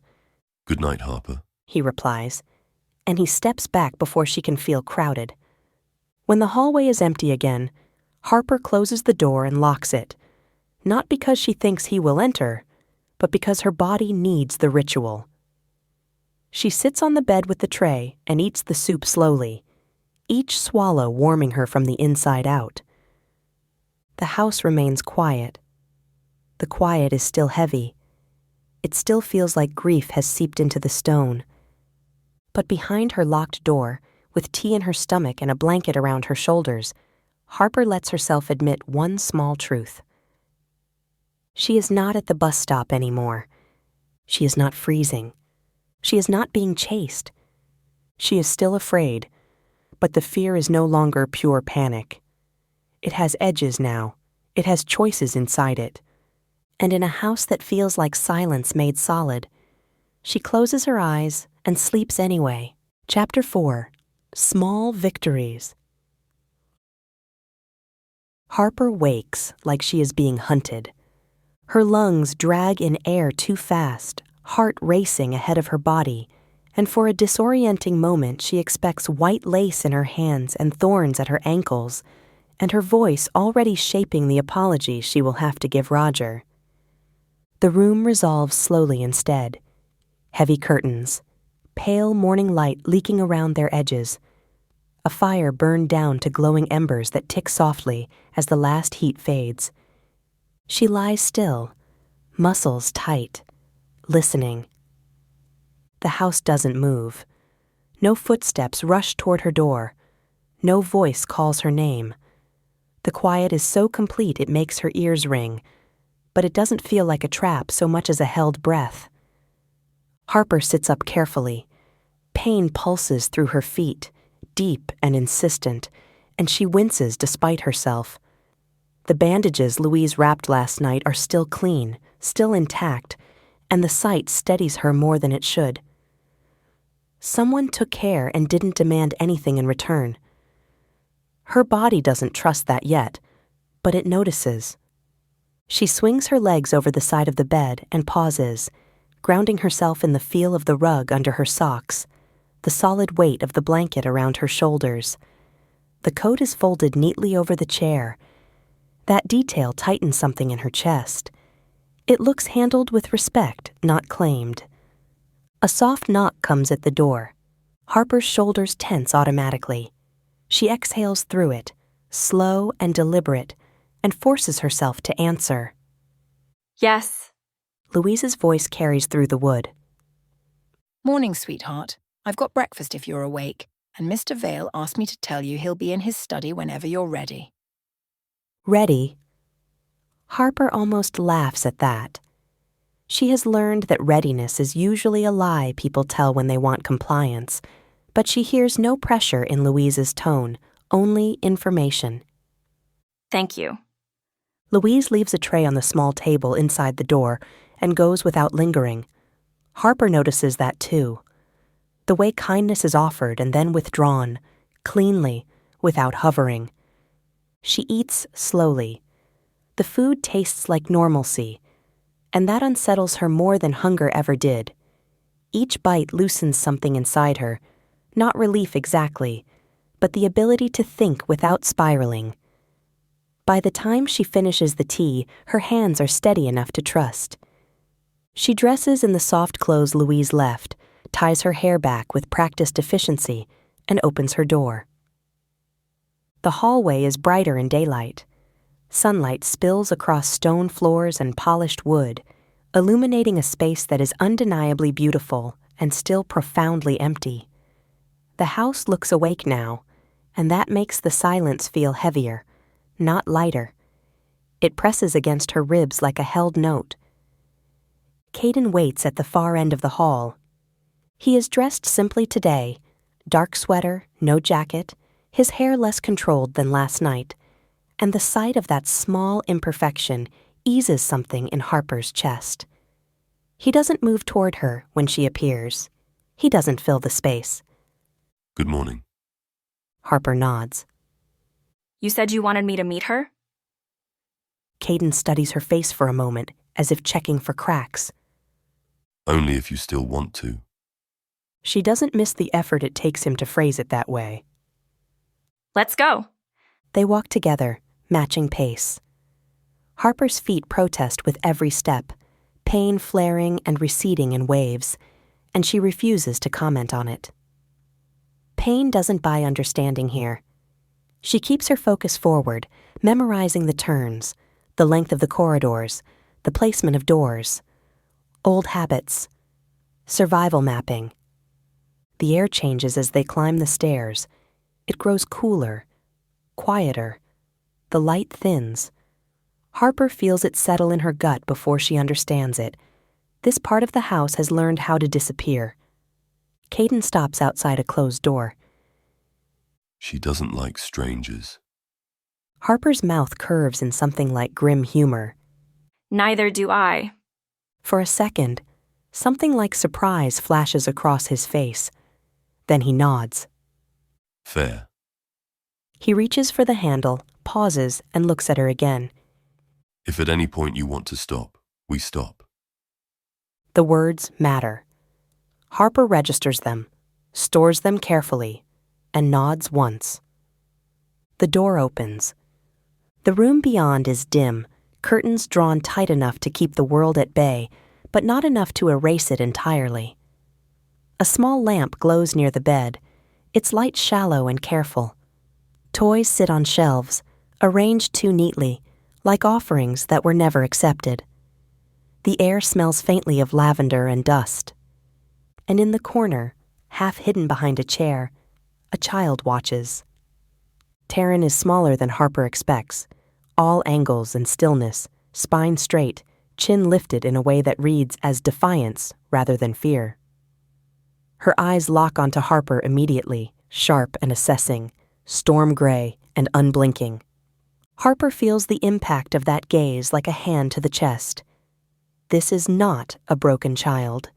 Good night, Harper. He replies, and he steps back before she can feel crowded. When the hallway is empty again, Harper closes the door and locks it, not because she thinks he will enter, but because her body needs the ritual. She sits on the bed with the tray and eats the soup slowly, each swallow warming her from the inside out. The house remains quiet. The quiet is still heavy. It still feels like grief has seeped into the stone. But behind her locked door, with tea in her stomach and a blanket around her shoulders, Harper lets herself admit one small truth. She is not at the bus stop anymore. She is not freezing. She is not being chased. She is still afraid, but the fear is no longer pure panic. It has edges now. It has choices inside it. And in a house that feels like silence made solid, she closes her eyes and sleeps anyway. Chapter 4. Small Victories. Harper wakes like she is being hunted. Her lungs drag in air too fast, heart racing ahead of her body, and for a disorienting moment she expects white lace in her hands and thorns at her ankles, and her voice already shaping the apology she will have to give Roger. The room resolves slowly instead. Heavy curtains, pale morning light leaking around their edges. A fire burned down to glowing embers that tick softly as the last heat fades. She lies still, muscles tight, listening. The house doesn't move. No footsteps rush toward her door. No voice calls her name. The quiet is so complete it makes her ears ring, but it doesn't feel like a trap so much as a held breath. Harper sits up carefully. Pain pulses through her feet, deep and insistent, and she winces despite herself. The bandages Louise wrapped last night are still clean, still intact, and the sight steadies her more than it should. Someone took care and didn't demand anything in return. Her body doesn't trust that yet, but it notices. She swings her legs over the side of the bed and pauses, grounding herself in the feel of the rug under her socks, the solid weight of the blanket around her shoulders. The coat is folded neatly over the chair. That detail tightens something in her chest. It looks handled with respect, not claimed. A soft knock comes at the door. Harper's shoulders tense automatically. She exhales through it, slow and deliberate, and forces herself to answer. Yes. Louise's voice carries through the wood. Morning, sweetheart. I've got breakfast if you're awake, and Mr. Vale asked me to tell you he'll be in his study whenever you're ready. Ready? Harper almost laughs at that. She has learned that readiness is usually a lie people tell when they want compliance, but she hears no pressure in Louise's tone, only information. Thank you. Louise leaves a tray on the small table inside the door and goes without lingering. Harper notices that too. The way kindness is offered and then withdrawn, cleanly, without hovering. She eats slowly. The food tastes like normalcy, and that unsettles her more than hunger ever did. Each bite loosens something inside her, not relief exactly, but the ability to think without spiraling. By the time she finishes the tea, her hands are steady enough to trust. She dresses in the soft clothes Louise left, ties her hair back with practiced efficiency, and opens her door. The hallway is brighter in daylight. Sunlight spills across stone floors and polished wood, illuminating a space that is undeniably beautiful and still profoundly empty. The house looks awake now, and that makes the silence feel heavier, not lighter. It presses against her ribs like a held note. Caden waits at the far end of the hall. He is dressed simply today, dark sweater, no jacket, his hair less controlled than last night, and the sight of that small imperfection eases something in Harper's chest. He doesn't move toward her when she appears. He doesn't fill the space. Good morning. Harper nods. You said you wanted me to meet her? Caden studies her face for a moment, as if checking for cracks. Only if you still want to. She doesn't miss the effort it takes him to phrase it that way. Let's go. They walk together, matching pace. Harper's feet protest with every step, pain flaring and receding in waves, and she refuses to comment on it. Pain doesn't buy understanding here. She keeps her focus forward, memorizing the turns, the length of the corridors, the placement of doors, old habits, survival mapping. The air changes as they climb the stairs. It grows cooler, quieter. The light thins. Harper feels it settle in her gut before she understands it. This part of the house has learned how to disappear. Caden stops outside a closed door. She doesn't like strangers. Harper's mouth curves in something like grim humor. Neither do I. For a second, something like surprise flashes across his face. Then he nods. Fair. He reaches for the handle, pauses, and looks at her again. If at any point you want to stop, we stop. The words matter. Harper registers them, stores them carefully, and nods once. The door opens. The room beyond is dim, curtains drawn tight enough to keep the world at bay, but not enough to erase it entirely. A small lamp glows near the bed, its light shallow and careful. Toys sit on shelves, arranged too neatly, like offerings that were never accepted. The air smells faintly of lavender and dust. And in the corner, half hidden behind a chair, a child watches. Taryn is smaller than Harper expects, all angles and stillness, spine straight, chin lifted in a way that reads as defiance rather than fear. Her eyes lock onto Harper immediately, sharp and assessing, storm gray and unblinking. Harper feels the impact of that gaze like a hand to the chest. This is not a broken child.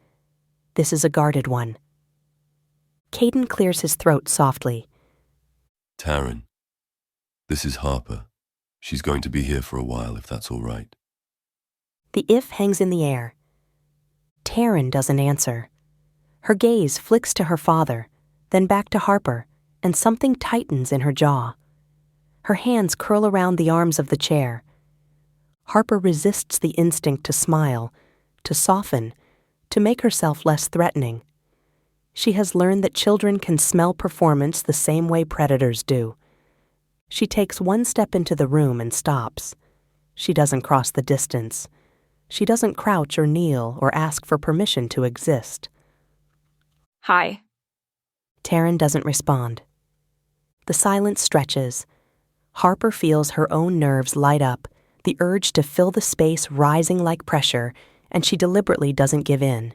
This is a guarded one. Caden clears his throat softly. Taryn, this is Harper. She's going to be here for a while, if that's all right. The if hangs in the air. Taryn doesn't answer. Her gaze flicks to her father, then back to Harper, and something tightens in her jaw. Her hands curl around the arms of the chair. Harper resists the instinct to smile, to soften, to make herself less threatening. She has learned that children can smell performance the same way predators do. She takes one step into the room and stops. She doesn't cross the distance. She doesn't crouch or kneel or ask for permission to exist. Hi. Taryn doesn't respond. The silence stretches. Harper feels her own nerves light up, the urge to fill the space rising like pressure, and she deliberately doesn't give in.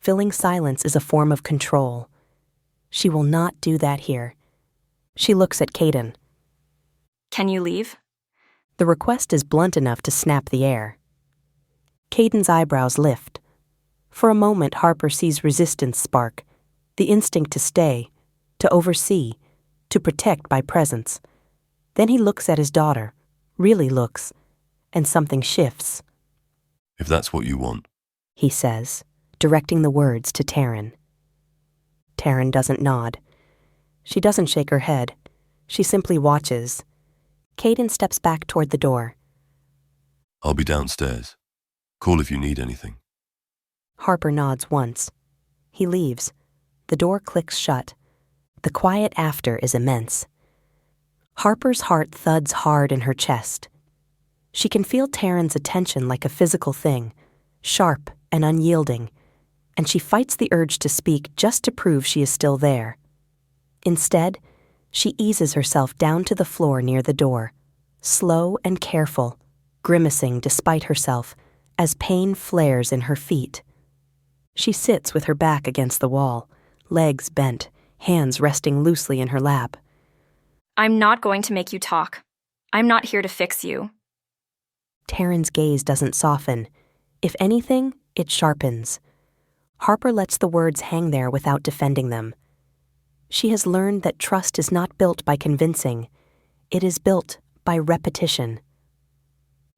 Filling silence is a form of control. She will not do that here. She looks at Caden. Can you leave? The request is blunt enough to snap the air. Caden's eyebrows lift. For a moment, Harper sees resistance spark, the instinct to stay, to oversee, to protect by presence. Then he looks at his daughter, really looks, and something shifts. If that's what you want. He says, directing the words to Taryn. Taryn doesn't nod. She doesn't shake her head. She simply watches. Caden steps back toward the door. I'll be downstairs. Call if you need anything. Harper nods once. He leaves. The door clicks shut. The quiet after is immense. Harper's heart thuds hard in her chest. She can feel Taryn's attention like a physical thing, sharp and unyielding, and she fights the urge to speak just to prove she is still there. Instead, she eases herself down to the floor near the door, slow and careful, grimacing despite herself as pain flares in her feet. She sits with her back against the wall, legs bent, hands resting loosely in her lap. I'm not going to make you talk. I'm not here to fix you. Taryn's gaze doesn't soften. If anything, it sharpens. Harper lets the words hang there without defending them. She has learned that trust is not built by convincing. It is built by repetition.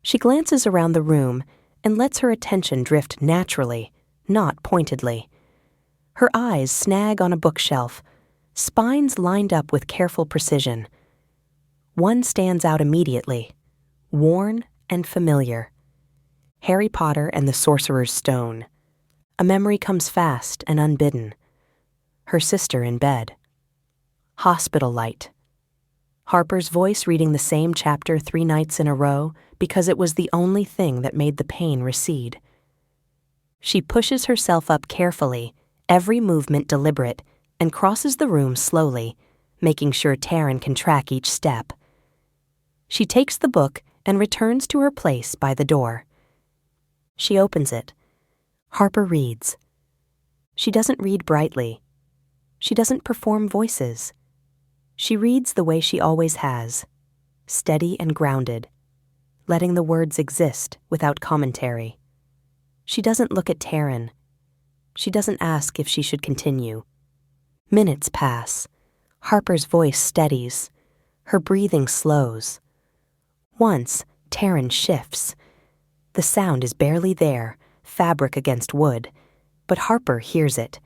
She glances around the room and lets her attention drift naturally, not pointedly. Her eyes snag on a bookshelf, spines lined up with careful precision. One stands out immediately, worn and familiar. Harry Potter and the Sorcerer's Stone. A memory comes fast and unbidden. Her sister in bed. Hospital light. Harper's voice reading the same chapter 3 nights in a row because it was the only thing that made the pain recede. She pushes herself up carefully, every movement deliberate, and crosses the room slowly, making sure Taryn can track each step. She takes the book and returns to her place by the door. She opens it. Harper reads. She doesn't read brightly. She doesn't perform voices. She reads the way she always has, steady and grounded, letting the words exist without commentary. She doesn't look at Taryn. She doesn't ask if she should continue. Minutes pass. Harper's voice steadies. Her breathing slows. Once, Taryn shifts. The sound is barely there, fabric against wood, but Harper hears it.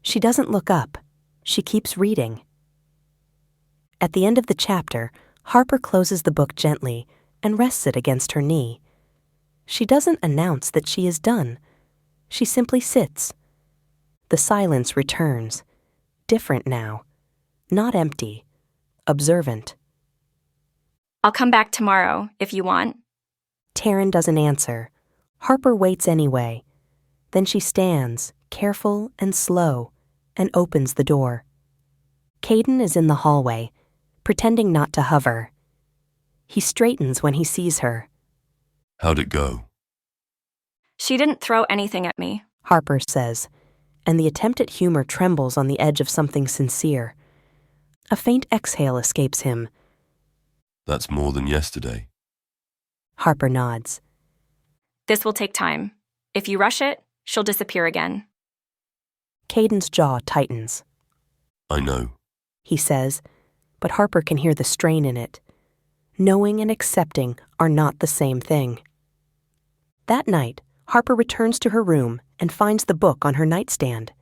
She doesn't look up. She keeps reading. At the end of the chapter, Harper closes the book gently and rests it against her knee. She doesn't announce that she is done. She simply sits. The silence returns, different now, not empty, observant. I'll come back tomorrow if you want. Taryn doesn't answer. Harper waits anyway. Then she stands, careful and slow, and opens the door. Caden is in the hallway, pretending not to hover. He straightens when he sees her. How'd it go? She didn't throw anything at me. Harper says, and the attempt at humor trembles on the edge of something sincere. A faint exhale escapes him. That's more than yesterday. Harper nods. This will take time. If you rush it, she'll disappear again. Caden's jaw tightens. I know. He says, but Harper can hear the strain in it. Knowing and accepting are not the same thing. That night, Harper returns to her room and finds the book on her nightstand.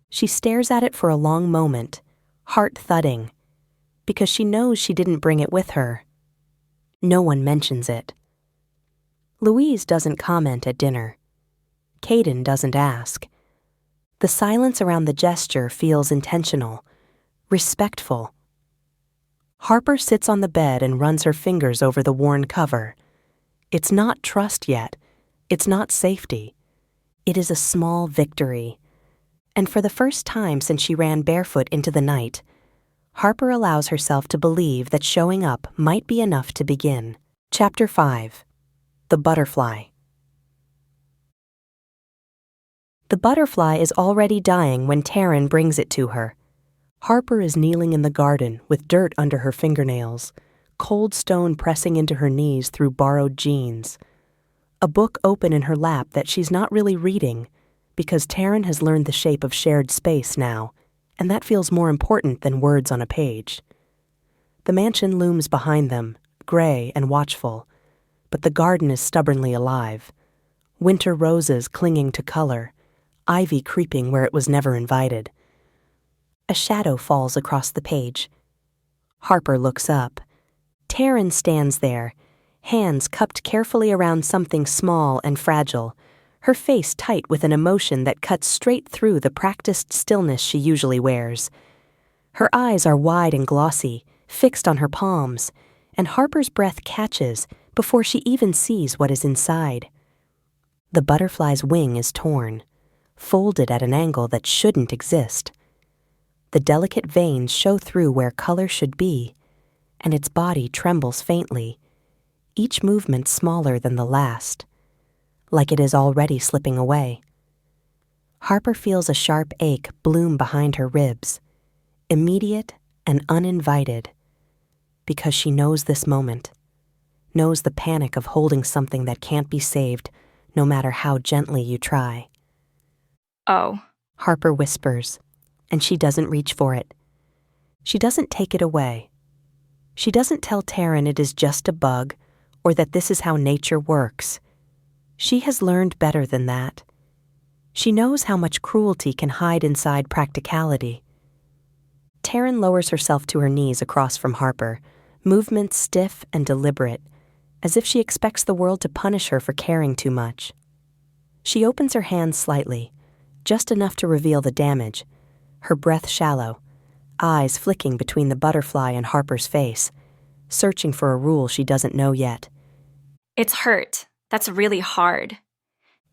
She stares at it for a long moment, heart thudding, because she knows she didn't bring it with her. No one mentions it. Louise doesn't comment at dinner. Caden doesn't ask. The silence around the gesture feels intentional, respectful. Harper sits on the bed and runs her fingers over the worn cover. It's not trust yet. It's not safety. It is a small victory. And for the first time since she ran barefoot into the night, Harper allows herself to believe that showing up might be enough to begin. Chapter 5. The Butterfly. The butterfly is already dying when Taryn brings it to her. Harper is kneeling in the garden with dirt under her fingernails, cold stone pressing into her knees through borrowed jeans. A book open in her lap that she's not really reading, because Taryn has learned the shape of shared space now, and that feels more important than words on a page. The mansion looms behind them, gray and watchful, but the garden is stubbornly alive. Winter roses clinging to color, ivy creeping where it was never invited. A shadow falls across the page. Harper looks up. Taryn stands there, hands cupped carefully around something small and fragile, her face tight with an emotion that cuts straight through the practiced stillness she usually wears. Her eyes are wide and glossy, fixed on her palms, and Harper's breath catches before she even sees what is inside. The butterfly's wing is torn, folded at an angle that shouldn't exist. The delicate veins show through where color should be, and its body trembles faintly, each movement smaller than the last, like it is already slipping away. Harper feels a sharp ache bloom behind her ribs, immediate and uninvited, because she knows this moment, knows the panic of holding something that can't be saved, no matter how gently you try. Oh, Harper whispers, and she doesn't reach for it. She doesn't take it away. She doesn't tell Taryn it is just a bug, or that this is how nature works. She has learned better than that. She knows how much cruelty can hide inside practicality. Taryn lowers herself to her knees across from Harper, movements stiff and deliberate, as if she expects the world to punish her for caring too much. She opens her hands slightly, just enough to reveal the damage, her breath shallow, eyes flicking between the butterfly and Harper's face, searching for a rule she doesn't know yet. it's hurt. That's really hard.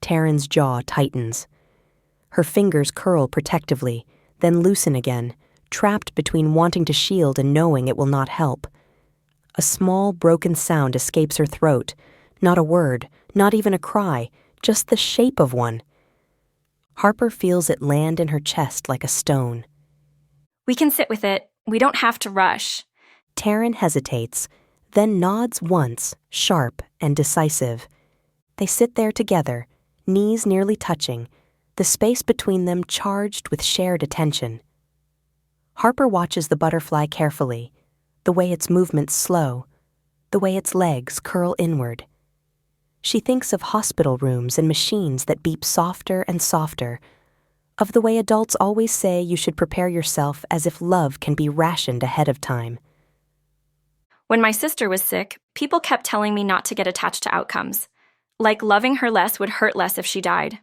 Taryn's jaw tightens. Her fingers curl protectively, then loosen again, trapped between wanting to shield and knowing it will not help. A small, broken sound escapes her throat. Not a word, not even a cry, just the shape of one. Harper feels it land in her chest like a stone. We can sit with it. We don't have to rush. Taryn hesitates, then nods once, sharp and decisive. They sit there together, knees nearly touching, the space between them charged with shared attention. Harper watches the butterfly carefully, the way its movements slow, the way its legs curl inward. She thinks of hospital rooms and machines that beep softer and softer, of the way adults always say you should prepare yourself as if love can be rationed ahead of time. When my sister was sick, people kept telling me not to get attached to outcomes. Like loving her less would hurt less if she died.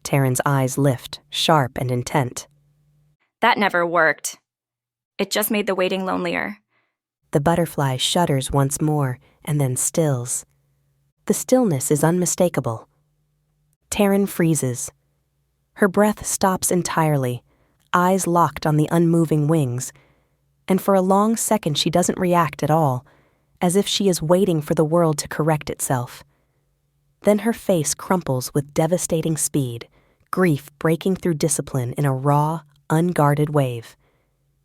Taryn's eyes lift, sharp and intent. That never worked. It just made the waiting lonelier. The butterfly shudders once more and then stills. The stillness is unmistakable. Taryn freezes. Her breath stops entirely, eyes locked on the unmoving wings, and for a long second she doesn't react at all, as if she is waiting for the world to correct itself. Then her face crumples with devastating speed, grief breaking through discipline in a raw, unguarded wave.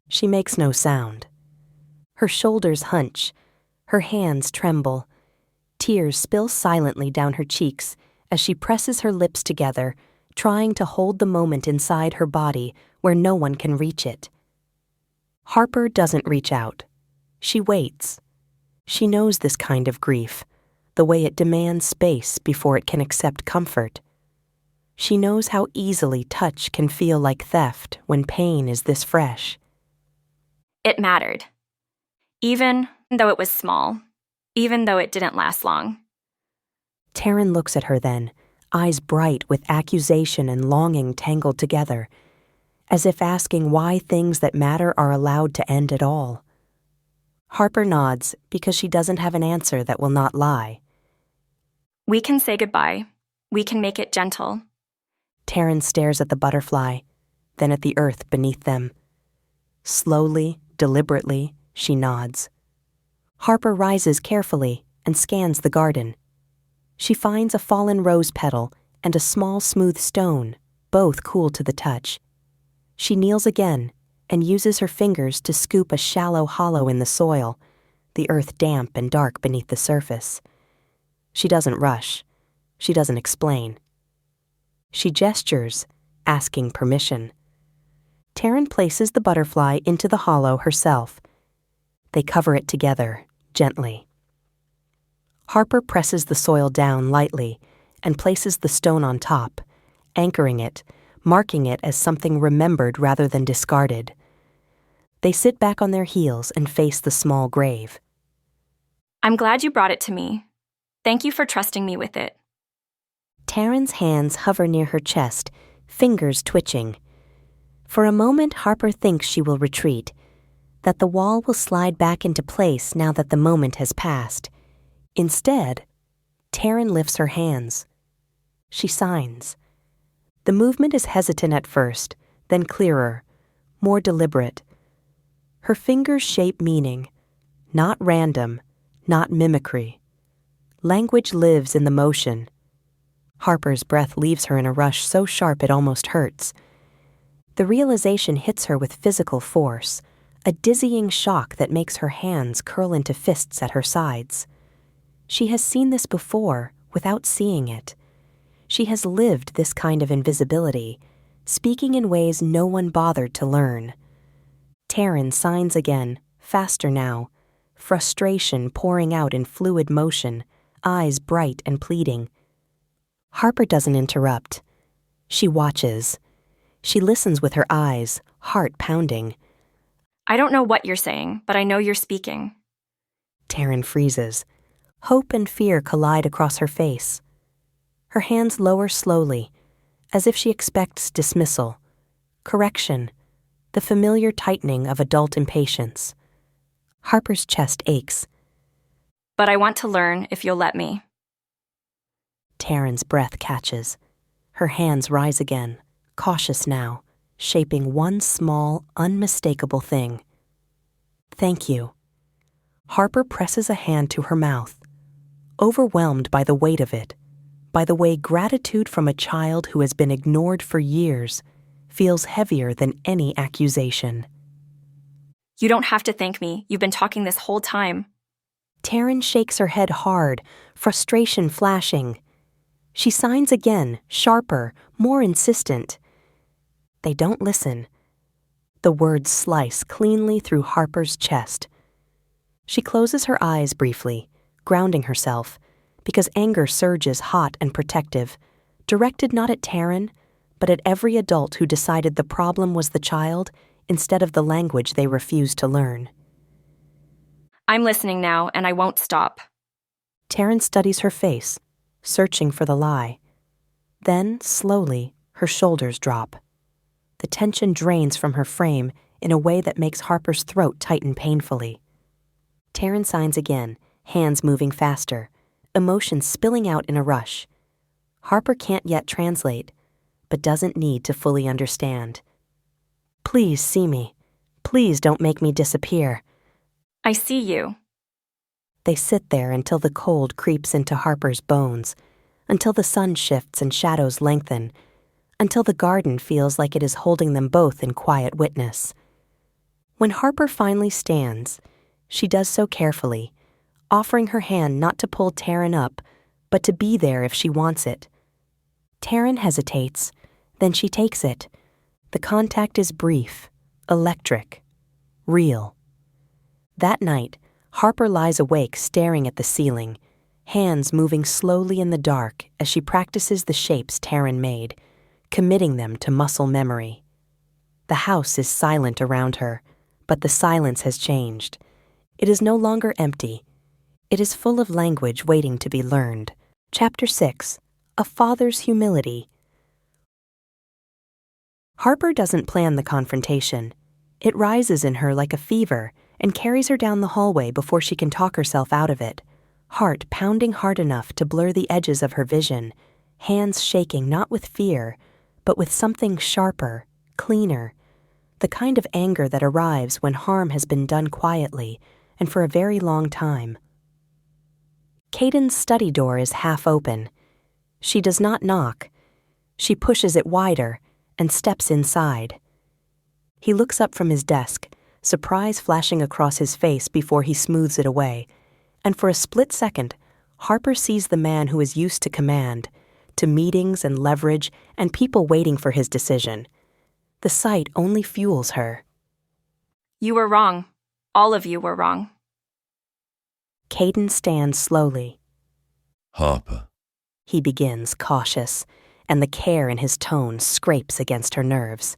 She makes no sound. Her shoulders hunch, her hands tremble. Tears spill silently down her cheeks as she presses her lips together, trying to hold the moment inside her body where no one can reach it. Harper doesn't reach out. She waits. She knows this kind of grief, the way it demands space before it can accept comfort. She knows how easily touch can feel like theft when pain is this fresh. It mattered. Even though it was small. Even though it didn't last long. Taryn looks at her then, eyes bright with accusation and longing tangled together, as if asking why things that matter are allowed to end at all. Harper nods because she doesn't have an answer that will not lie. We can say goodbye. We can make it gentle. Taryn stares at the butterfly, then at the earth beneath them. Slowly, deliberately, she nods. Harper rises carefully, and scans the garden. She finds a fallen rose petal and a small smooth stone, both cool to the touch. She kneels again and uses her fingers to scoop a shallow hollow in the soil, the earth damp and dark beneath the surface. She doesn't rush. She doesn't explain. She gestures, asking permission. Taryn places the butterfly into the hollow herself. They cover it together, gently. Harper presses the soil down lightly and places the stone on top, anchoring it, marking it as something remembered rather than discarded. They sit back on their heels and face the small grave. I'm glad you brought it to me. Thank you for trusting me with it. Taryn's hands hover near her chest, fingers twitching. For a moment, Harper thinks she will retreat, that the wall will slide back into place now that the moment has passed. Instead, Taryn lifts her hands. She signs. The movement is hesitant at first, then clearer, more deliberate. Her fingers shape meaning, not random, not mimicry. Language lives in the motion. Harper's breath leaves her in a rush so sharp it almost hurts. The realization hits her with physical force, a dizzying shock that makes her hands curl into fists at her sides. She has seen this before without seeing it. She has lived this kind of invisibility, speaking in ways no one bothered to learn. Taryn signs again, faster now, frustration pouring out in fluid motion, eyes bright and pleading. Harper doesn't interrupt. She watches. She listens with her eyes, heart pounding. I don't know what you're saying, but I know you're speaking. Taryn freezes. Hope and fear collide across her face. Her hands lower slowly, as if she expects dismissal, correction, the familiar tightening of adult impatience. Harper's chest aches. But I want to learn if you'll let me. Taryn's breath catches. Her hands rise again, cautious now, shaping one small, unmistakable thing. Thank you. Harper presses a hand to her mouth, overwhelmed by the weight of it, by the way gratitude from a child who has been ignored for years feels heavier than any accusation. You don't have to thank me. You've been talking this whole time. Taryn shakes her head hard, frustration flashing. She signs again, sharper, more insistent. They don't listen. The words slice cleanly through Harper's chest. She closes her eyes briefly, grounding herself, because anger surges hot and protective, directed not at Taryn, but at every adult who decided the problem was the child instead of the language they refused to learn. I'm listening now, and I won't stop. Taryn studies her face, searching for the lie. Then, slowly, her shoulders drop. The tension drains from her frame in a way that makes Harper's throat tighten painfully. Taryn signs again, hands moving faster, emotions spilling out in a rush. Harper can't yet translate, but doesn't need to fully understand. Please see me. Please don't make me disappear. I see you. They sit there until the cold creeps into Harper's bones, until the sun shifts and shadows lengthen, until the garden feels like it is holding them both in quiet witness. When Harper finally stands, she does so carefully, offering her hand not to pull Taryn up, but to be there if she wants it. Taryn hesitates, then she takes it. The contact is brief, electric, real. That night, Harper lies awake staring at the ceiling, hands moving slowly in the dark as she practices the shapes Taryn made, committing them to muscle memory. The house is silent around her, but the silence has changed. It is no longer empty. It is full of language waiting to be learned. Chapter 6. A Father's Humility. Harper doesn't plan the confrontation. It rises in her like a fever and carries her down the hallway before she can talk herself out of it, heart pounding hard enough to blur the edges of her vision, hands shaking not with fear, but with something sharper, cleaner, the kind of anger that arrives when harm has been done quietly and for a very long time. Caden's study door is half open. She does not knock. She pushes it wider and steps inside. He looks up from his desk, surprise flashing across his face before he smooths it away, and for a split second, Harper sees the man who is used to command, to meetings and leverage and people waiting for his decision. The sight only fuels her. You were wrong. All of you were wrong. Caden stands slowly. Harper. He begins, cautious, and the care in his tone scrapes against her nerves.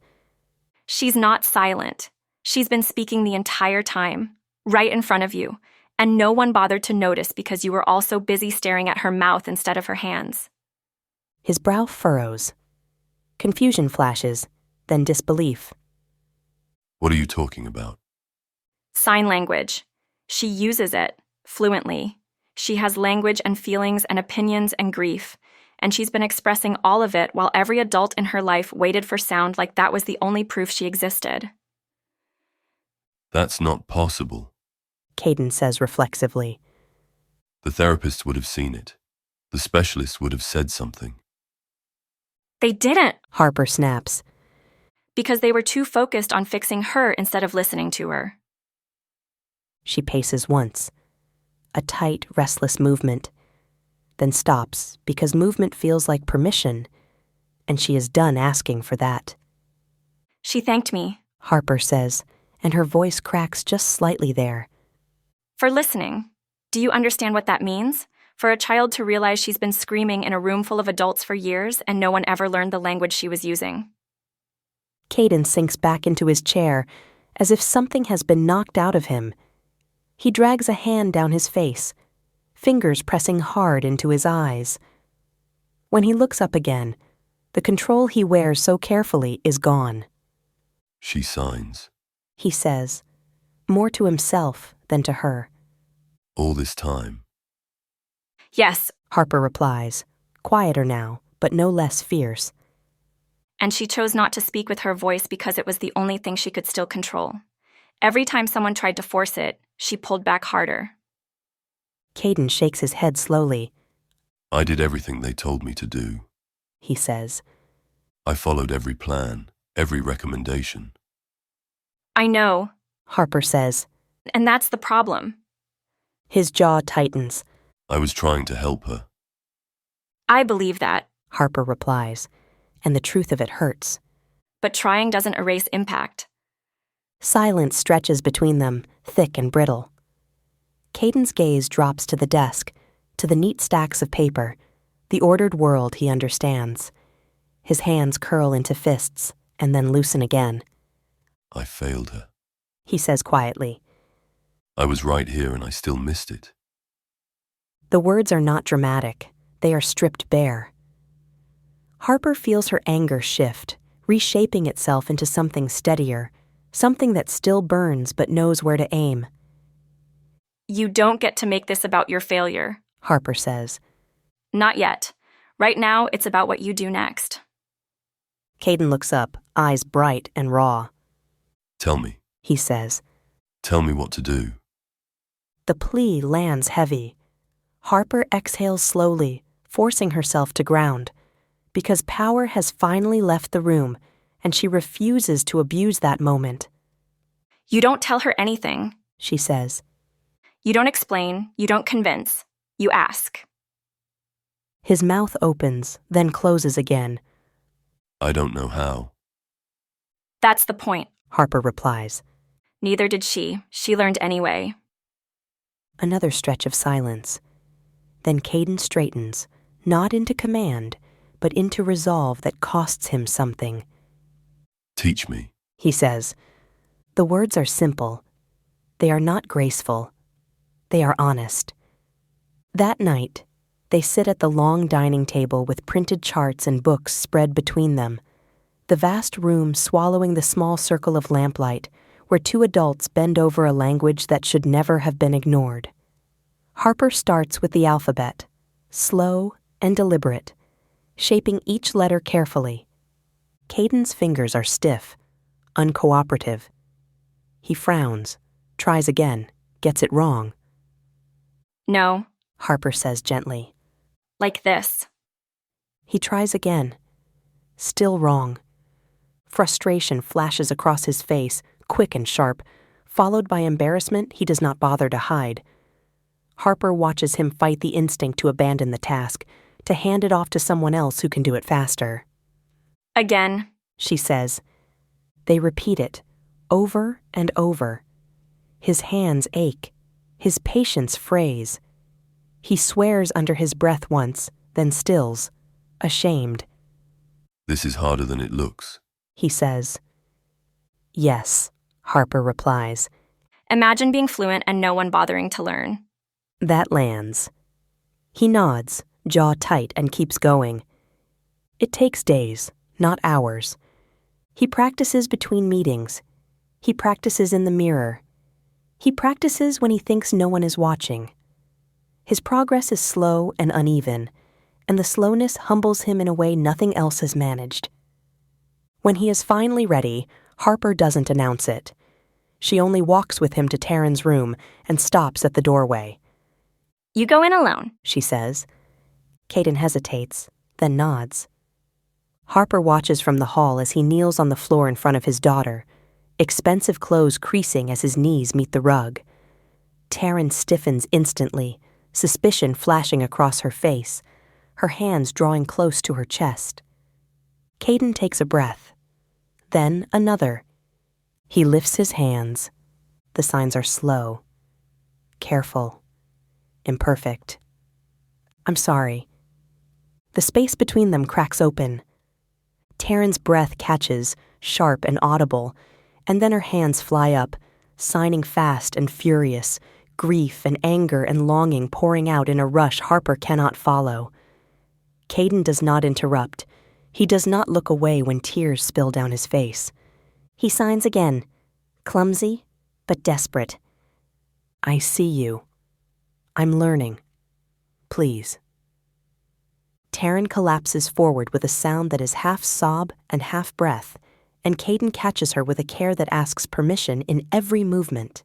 She's not silent. She's been speaking the entire time, right in front of you, and no one bothered to notice because you were all so busy staring at her mouth instead of her hands. His brow furrows. Confusion flashes, then disbelief. What are you talking about? Sign language. She uses it, fluently. She has language and feelings and opinions and grief, and she's been expressing all of it while every adult in her life waited for sound like that was the only proof she existed. That's not possible. Caden says reflexively. The therapist would have seen it. The specialist would have said something. They didn't, Harper snaps. because they were too focused on fixing her instead of listening to her. She paces once. A tight, restless movement. Then stops because movement feels like permission, and she is done asking for that. She thanked me Harper says, and her voice cracks just slightly there. for listening. Do you understand what that means? For a child to realize she's been screaming in a room full of adults for years and no one ever learned the language she was using. Caden sinks back into his chair, as if something has been knocked out of him. He drags a hand down his face, fingers pressing hard into his eyes. When he looks up again, the control he wears so carefully is gone. She signs. He says, more to himself than to her. All this time. Yes, Harper replies, quieter now, but no less fierce. and she chose not to speak with her voice because it was the only thing she could still control. Every time someone tried to force it, she pulled back harder. Caden shakes his head slowly. I did everything they told me to do. He says. I followed every plan, every recommendation. I know, Harper says. and that's the problem. His jaw tightens. I was trying to help her. I believe that, Harper replies, and the truth of it hurts. but trying doesn't erase impact. Silence stretches between them, thick and brittle. Caden's gaze drops to the desk, to the neat stacks of paper, the ordered world he understands. His hands curl into fists and then loosen again. I failed her. He says quietly. I was right here and I still missed it. The words are not dramatic. They are stripped bare. Harper feels her anger shift, reshaping itself into something steadier, something that still burns but knows where to aim. You don't get to make this about your failure. Harper says. Not yet. Right now, it's about what you do next. Caden looks up, eyes bright and raw. Tell me. He says. Tell me what to do. The plea lands heavy. Harper exhales slowly, forcing herself to ground, because power has finally left the room, and she refuses to abuse that moment. You don't tell her anything. She says. You don't explain. You don't convince. You ask. His mouth opens, then closes again. I don't know how. That's the point. Harper replies. Neither did she. She learned anyway. Another stretch of silence. Then Caden straightens, not into command, but into resolve that costs him something. Teach me. He says. The words are simple. They are not graceful. They are honest. That night, they sit at the long dining table with printed charts and books spread between them, the vast room swallowing the small circle of lamplight where two adults bend over a language that should never have been ignored. Harper starts with the alphabet, slow and deliberate, shaping each letter carefully. Caden's fingers are stiff, uncooperative. He frowns, tries again, gets it wrong. No, Harper says gently. Like this. He tries again. Still wrong. Frustration flashes across his face, quick and sharp, followed by embarrassment he does not bother to hide. Harper watches him fight the instinct to abandon the task, to hand it off to someone else who can do it faster. Again. She says. They repeat it, over and over. His hands ache. His patience frays. He swears under his breath once, then stills, ashamed. This is harder than it looks. He says. Yes, Harper replies. Imagine being fluent and no one bothering to learn. That lands. He nods, jaw tight, and keeps going. It takes days, not hours. He practices between meetings. He practices in the mirror. He practices when he thinks no one is watching. His progress is slow and uneven, and the slowness humbles him in a way nothing else has managed. When he is finally ready, Harper doesn't announce it. She only walks with him to Taryn's room and stops at the doorway. You go in alone, she says. Caden hesitates, then nods. Harper watches from the hall as he kneels on the floor in front of his daughter, expensive clothes creasing as his knees meet the rug. Taryn stiffens instantly, suspicion flashing across her face, her hands drawing close to her chest. Caden takes a breath, then another. He lifts his hands. The signs are slow, careful, imperfect. I'm sorry. The space between them cracks open. Taryn's breath catches, sharp and audible, and then her hands fly up, signing fast and furious, grief and anger and longing pouring out in a rush Harper cannot follow. Caden does not interrupt. He does not look away when tears spill down his face. He signs again, clumsy but desperate. I see you. I'm learning. Please. Taryn collapses forward with a sound that is half sob and half breath, and Caden catches her with a care that asks permission in every movement.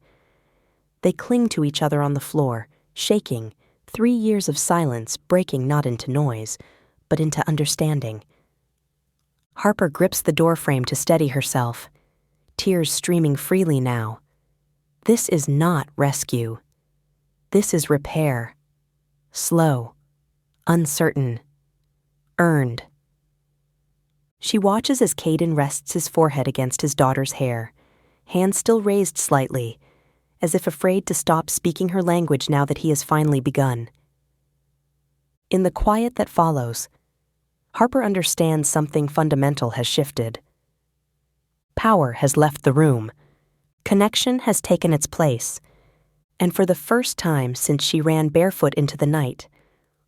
They cling to each other on the floor, shaking, 3 years of silence breaking not into noise, but into understanding. Harper grips the doorframe to steady herself, tears streaming freely now. This is not rescue. This is repair. Slow, uncertain, earned. She watches as Caden rests his forehead against his daughter's hair, hands still raised slightly, as if afraid to stop speaking her language now that he has finally begun. In the quiet that follows, Harper understands something fundamental has shifted. Power has left the room. Connection has taken its place. And for the first time since she ran barefoot into the night,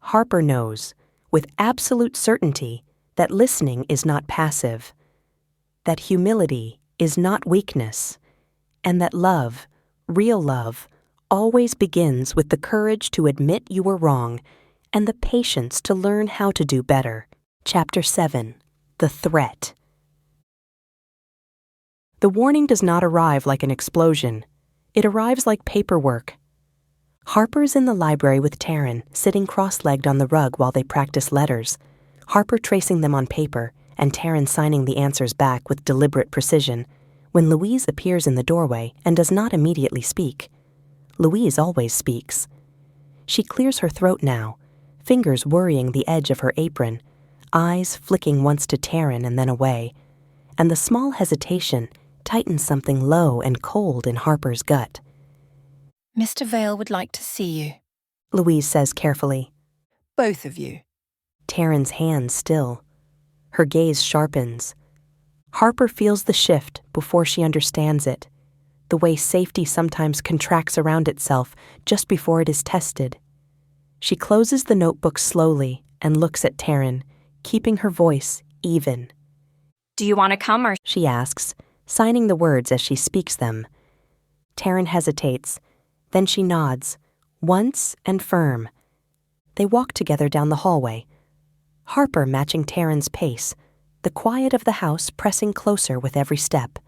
Harper knows, with absolute certainty, that listening is not passive, that humility is not weakness, and that love, real love, always begins with the courage to admit you were wrong and the patience to learn how to do better. Chapter 7. The Threat. The warning does not arrive like an explosion. It arrives like paperwork. Harper's in the library with Taryn, sitting cross-legged on the rug while they practice letters, Harper tracing them on paper and Taryn signing the answers back with deliberate precision, when Louise appears in the doorway and does not immediately speak. Louise always speaks. She clears her throat now, fingers worrying the edge of her apron, eyes flicking once to Taryn and then away, and the small hesitation tightens something low and cold in Harper's gut. Mr. Vale would like to see you. Louise says carefully. Both of you. Taryn's hands still. Her gaze sharpens. Harper feels the shift before she understands it, the way safety sometimes contracts around itself just before it is tested. She closes the notebook slowly and looks at Taryn, keeping her voice even. Do you want to come or? She asks, signing the words as she speaks them. Taryn hesitates. Then she nods, once and firm. They walk together down the hallway, Harper matching Taryn's pace, the quiet of the house pressing closer with every step.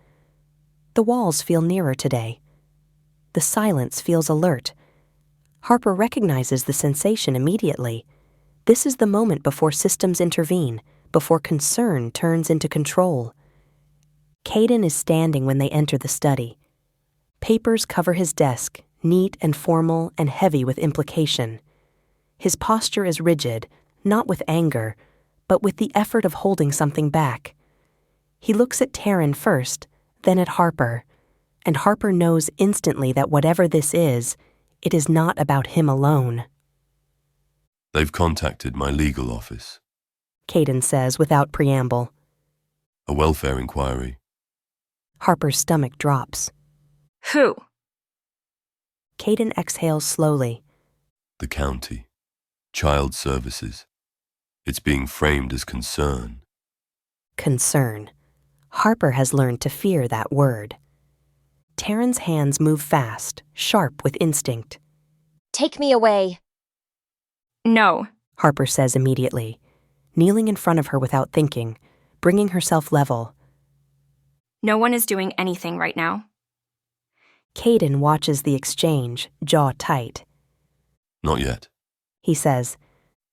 The walls feel nearer today. The silence feels alert. Harper recognizes the sensation immediately. This is the moment before systems intervene, before concern turns into control. Caden is standing when they enter the study. Papers cover his desk, neat and formal and heavy with implication. His posture is rigid, not with anger, but with the effort of holding something back. He looks at Taryn first, then at Harper, and Harper knows instantly that whatever this is, it is not about him alone. They've contacted my legal office. Caden says without preamble. A welfare inquiry. Harper's stomach drops. Who? Caden exhales slowly. The county. Child services. It's being framed as concern. Concern. Harper has learned to fear that word. Taryn's hands move fast, sharp with instinct. Take me away. No. Harper says immediately, kneeling in front of her without thinking, bringing herself level. No one is doing anything right now. Caden watches the exchange, jaw tight. Not yet. He says.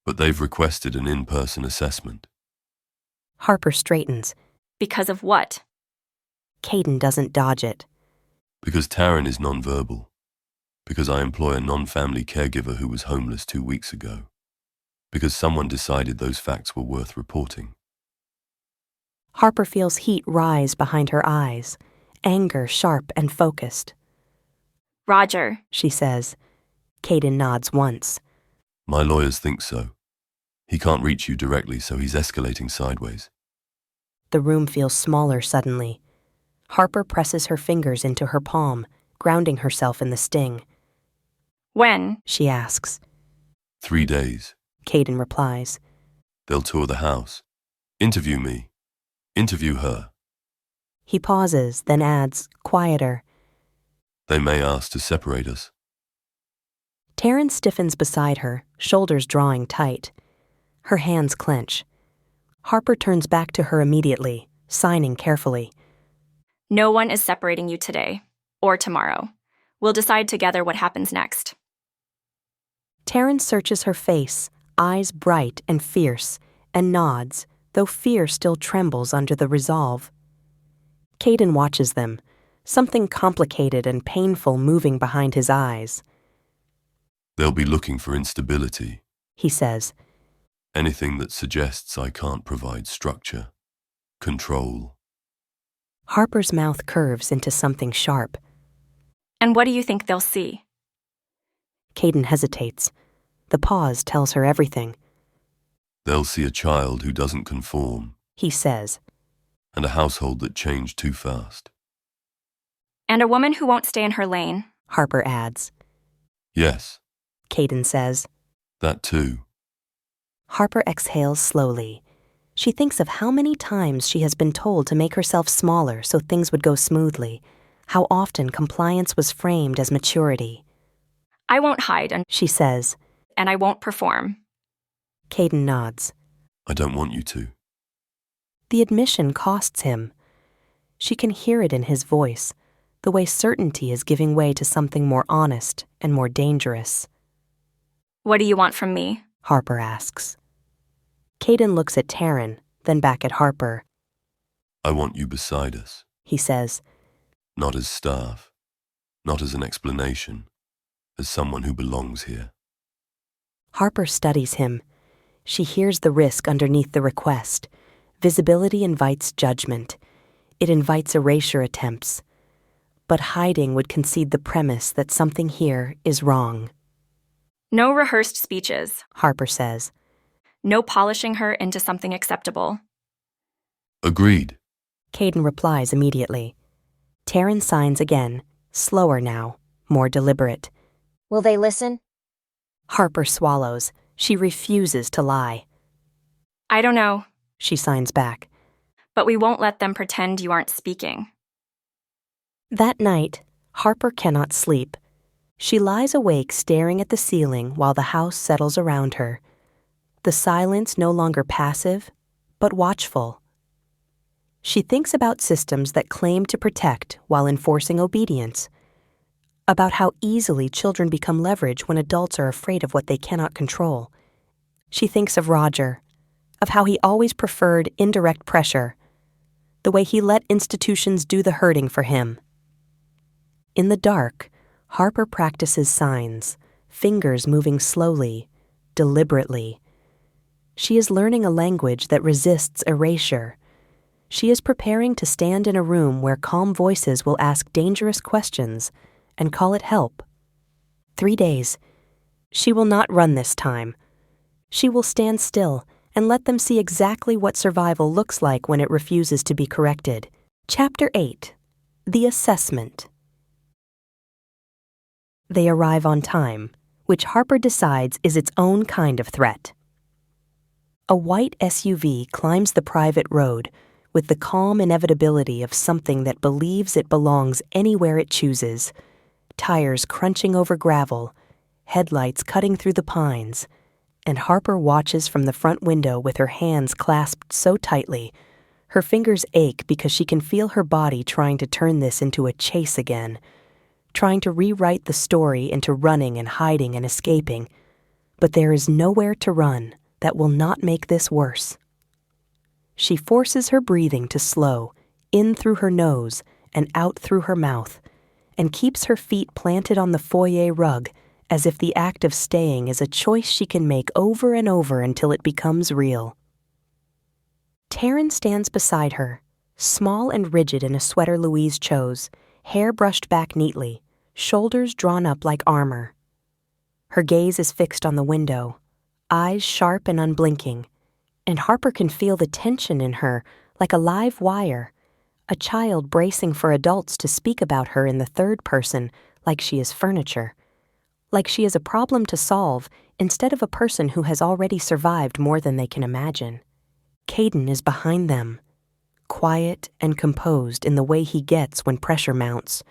But they've requested an in-person assessment. Harper straightens. Because of what? Caden doesn't dodge it. Because Taryn is nonverbal. Because I employ a non-family caregiver who was homeless 2 weeks ago. Because someone decided those facts were worth reporting. Harper feels heat rise behind her eyes, anger sharp and focused. Roger, she says. Caden nods once. My lawyers think so. He can't reach you directly, so he's escalating sideways. The room feels smaller suddenly. Harper presses her fingers into her palm, grounding herself in the sting. When? She asks. 3 days. Caden replies. They'll tour the house. Interview me. Interview her. He pauses, then adds, quieter. They may ask to separate us. Taryn stiffens beside her, shoulders drawing tight. Her hands clench. Harper turns back to her immediately, signing carefully. No one is separating you today, or tomorrow. We'll decide together what happens next. Taryn searches her face, eyes bright and fierce, and nods, though fear still trembles under the resolve. Caden watches them, something complicated and painful moving behind his eyes. They'll be looking for instability, he says. Anything that suggests I can't provide structure, control. Harper's mouth curves into something sharp. And what do you think they'll see? Caden hesitates. The pause tells her everything. They'll see a child who doesn't conform, he says. and a household that changed too fast. And a woman who won't stay in her lane. Harper adds. Yes, Caden says. that too. Harper exhales slowly. She thinks of how many times she has been told to make herself smaller so things would go smoothly, how often compliance was framed as maturity. I won't hide, She says. and I won't perform. Caden nods. I don't want you to. The admission costs him. She can hear it in his voice, the way certainty is giving way to something more honest and more dangerous. What do you want from me? Harper asks. Caden looks at Taryn, then back at Harper. I want you beside us, He says. not as staff, not as an explanation, as someone who belongs here. Harper studies him. She hears the risk underneath the request. Visibility invites judgment. It invites erasure attempts. But hiding would concede the premise that something here is wrong. No rehearsed speeches. Harper says. No polishing her into something acceptable. Agreed. Caden replies immediately. Taryn signs again, slower now, more deliberate. Will they listen? Harper swallows. She refuses to lie. I don't know, She signs back. but we won't let them pretend you aren't speaking. That night, Harper cannot sleep. She lies awake staring at the ceiling while the house settles around her. The silence no longer passive, but watchful. She thinks about systems that claim to protect while enforcing obedience. about how easily children become leverage when adults are afraid of what they cannot control. She thinks of Roger, of how he always preferred indirect pressure, the way he let institutions do the hurting for him. In the dark, Harper practices signs, fingers moving slowly, deliberately. She is learning a language that resists erasure. She is preparing to stand in a room where calm voices will ask dangerous questions and call it help. 3 days. She will not run this time. She will stand still and let them see exactly what survival looks like when it refuses to be corrected. Chapter 8. The Assessment. They arrive on time, which Harper decides is its own kind of threat. A white SUV climbs the private road with the calm inevitability of something that believes it belongs anywhere it chooses, tires crunching over gravel, headlights cutting through the pines, and Harper watches from the front window with her hands clasped so tightly, her fingers ache because she can feel her body trying to turn this into a chase again, trying to rewrite the story into running and hiding and escaping. But there is nowhere to run that will not make this worse. She forces her breathing to slow, in through her nose and out through her mouth, and keeps her feet planted on the foyer rug as if the act of staying is a choice she can make over and over until it becomes real. Taryn stands beside her, small and rigid in a sweater Louise chose, hair brushed back neatly, shoulders drawn up like armor. Her gaze is fixed on the window, eyes sharp and unblinking, and Harper can feel the tension in her like a live wire, a child bracing for adults to speak about her in the third person like she is furniture, like she is a problem to solve instead of a person who has already survived more than they can imagine. Caden is behind them, quiet and composed in the way he gets when pressure mounts,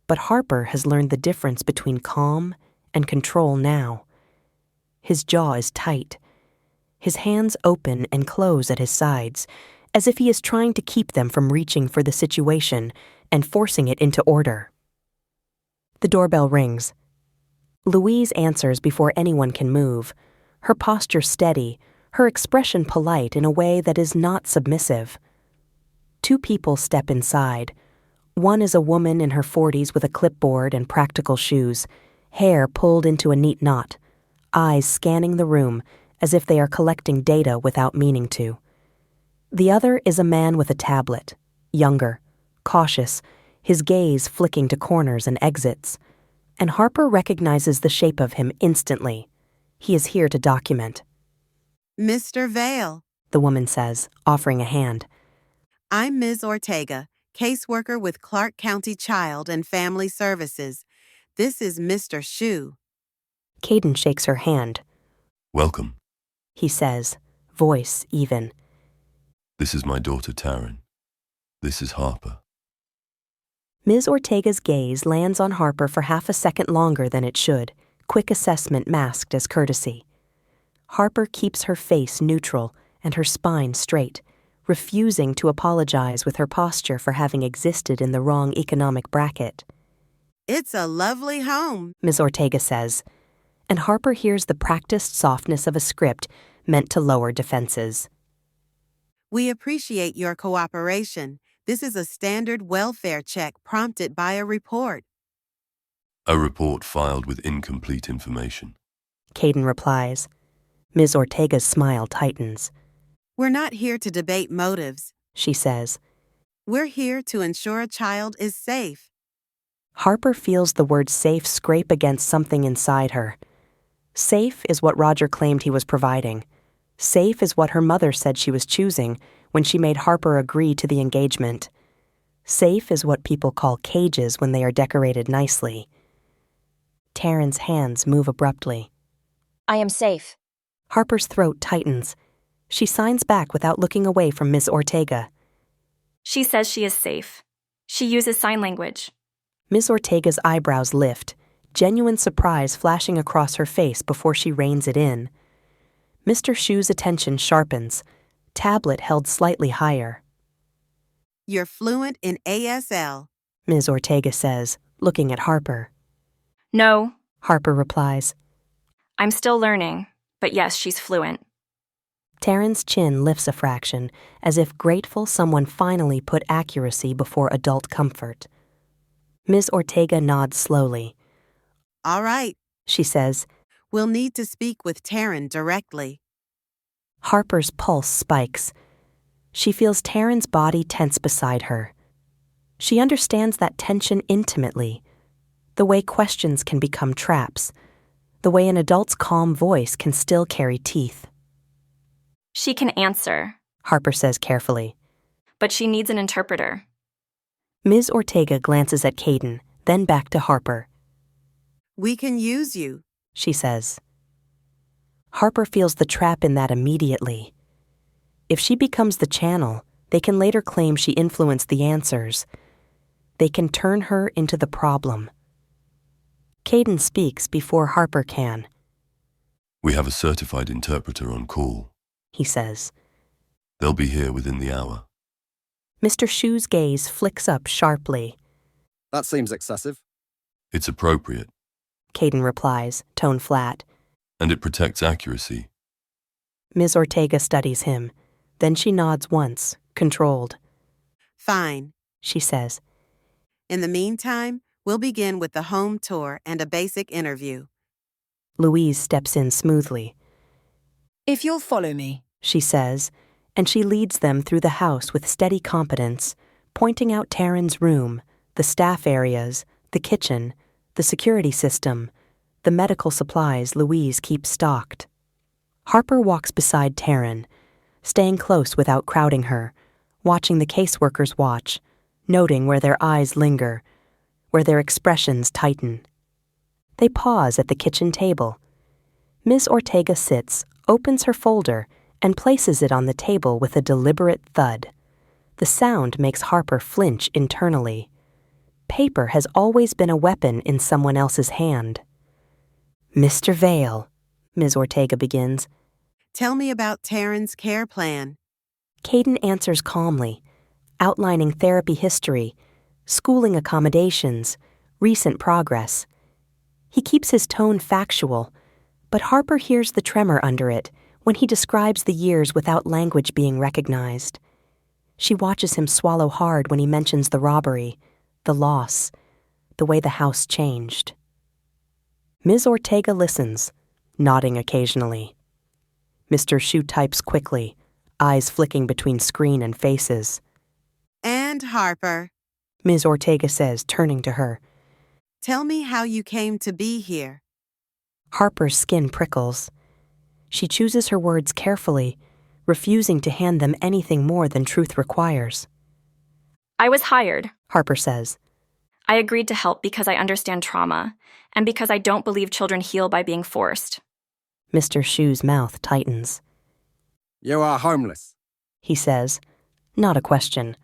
but Harper has learned the difference between calm and control now. His jaw is tight, his hands open and close at his sides, as if he is trying to keep them from reaching for the situation and forcing it into order. The doorbell rings. Louise answers before anyone can move, her posture steady, her expression polite in a way that is not submissive. 2 people step inside. One is a woman in her 40s with a clipboard and practical shoes, hair pulled into a neat knot, eyes scanning the room as if they are collecting data without meaning to. The other is a man with a tablet, younger, cautious, his gaze flicking to corners and exits. And Harper recognizes the shape of him instantly. He is here to document. Mr. Vale, The woman says, offering a hand. I'm Ms. Ortega, caseworker with Clark County Child and Family Services. This is Mr. Shu. Caden shakes her hand. Welcome. He says, voice even. This is my daughter Taryn. This is Harper. Ms. Ortega's gaze lands on Harper for half a second longer than it should, quick assessment masked as courtesy. Harper keeps her face neutral and her spine straight, refusing to apologize with her posture for having existed in the wrong economic bracket. It's a lovely home. Ms. Ortega says, and Harper hears the practiced softness of a script meant to lower defenses. We appreciate your cooperation. This is a standard welfare check prompted by a report. A report filed with incomplete information. Caden replies. Ms. Ortega's smile tightens. We're not here to debate motives, She says. We're here to ensure a child is safe. Harper feels the word safe scrape against something inside her. Safe is what Roger claimed he was providing. Safe is what her mother said she was choosing when she made Harper agree to the engagement. Safe is what people call cages when they are decorated nicely. Taryn's hands move abruptly. I am safe. Harper's throat tightens. She signs back without looking away from Miss Ortega. She says she is safe. She uses sign language. Miss Ortega's eyebrows lift, genuine surprise flashing across her face before she reins it in. Mr. Shu's attention sharpens, tablet held slightly higher. You're fluent in ASL. Ms. Ortega says, looking at Harper. No, Harper replies. I'm still learning, but yes, she's fluent. Taryn's chin lifts a fraction, as if grateful someone finally put accuracy before adult comfort. Ms. Ortega nods slowly. All right, She says. we'll need to speak with Taryn directly. Harper's pulse spikes. She feels Taryn's body tense beside her. She understands that tension intimately, the way questions can become traps, the way an adult's calm voice can still carry teeth. She can answer, Harper says carefully. but she needs an interpreter. Ms. Ortega glances at Caden, then back to Harper. We can use you. She says. Harper feels the trap in that immediately. If she becomes the channel, they can later claim she influenced the answers. They can turn her into the problem. Caden speaks before Harper can. We have a certified interpreter on call. He says. They'll be here within the hour. Mr. Shu's gaze flicks up sharply. That seems excessive. It's appropriate, Caden replies, tone flat. and it protects accuracy. Ms. Ortega studies him. Then she nods once, controlled. Fine. She says. In the meantime, we'll begin with the home tour and a basic interview. Louise steps in smoothly. If you'll follow me. She says, and she leads them through the house with steady competence, pointing out Taryn's room, the staff areas, the kitchen, the security system, the medical supplies Louise keeps stocked. Harper walks beside Taryn, staying close without crowding her, watching the caseworkers watch, noting where their eyes linger, where their expressions tighten. They pause at the kitchen table. Ms. Ortega sits, opens her folder, and places it on the table with a deliberate thud. The sound makes Harper flinch internally. Paper has always been a weapon in someone else's hand. Mr. Vale, Ms. Ortega begins. Tell me about Taryn's care plan. Caden answers calmly, outlining therapy history, schooling accommodations, recent progress. He keeps his tone factual, but Harper hears the tremor under it when he describes the years without language being recognized. She watches him swallow hard when he mentions the robbery, the loss, the way the house changed. Ms. Ortega listens, nodding occasionally. Mr. Shu types quickly, eyes flicking between screen and faces. And Harper, Ms. Ortega says, turning to her. tell me how you came to be here. Harper's skin prickles. She chooses her words carefully, refusing to hand them anything more than truth requires. I was hired. Harper says. I agreed to help because I understand trauma, and because I don't believe children heal by being forced. Mr. Shu's mouth tightens. You are homeless. He says, not a question.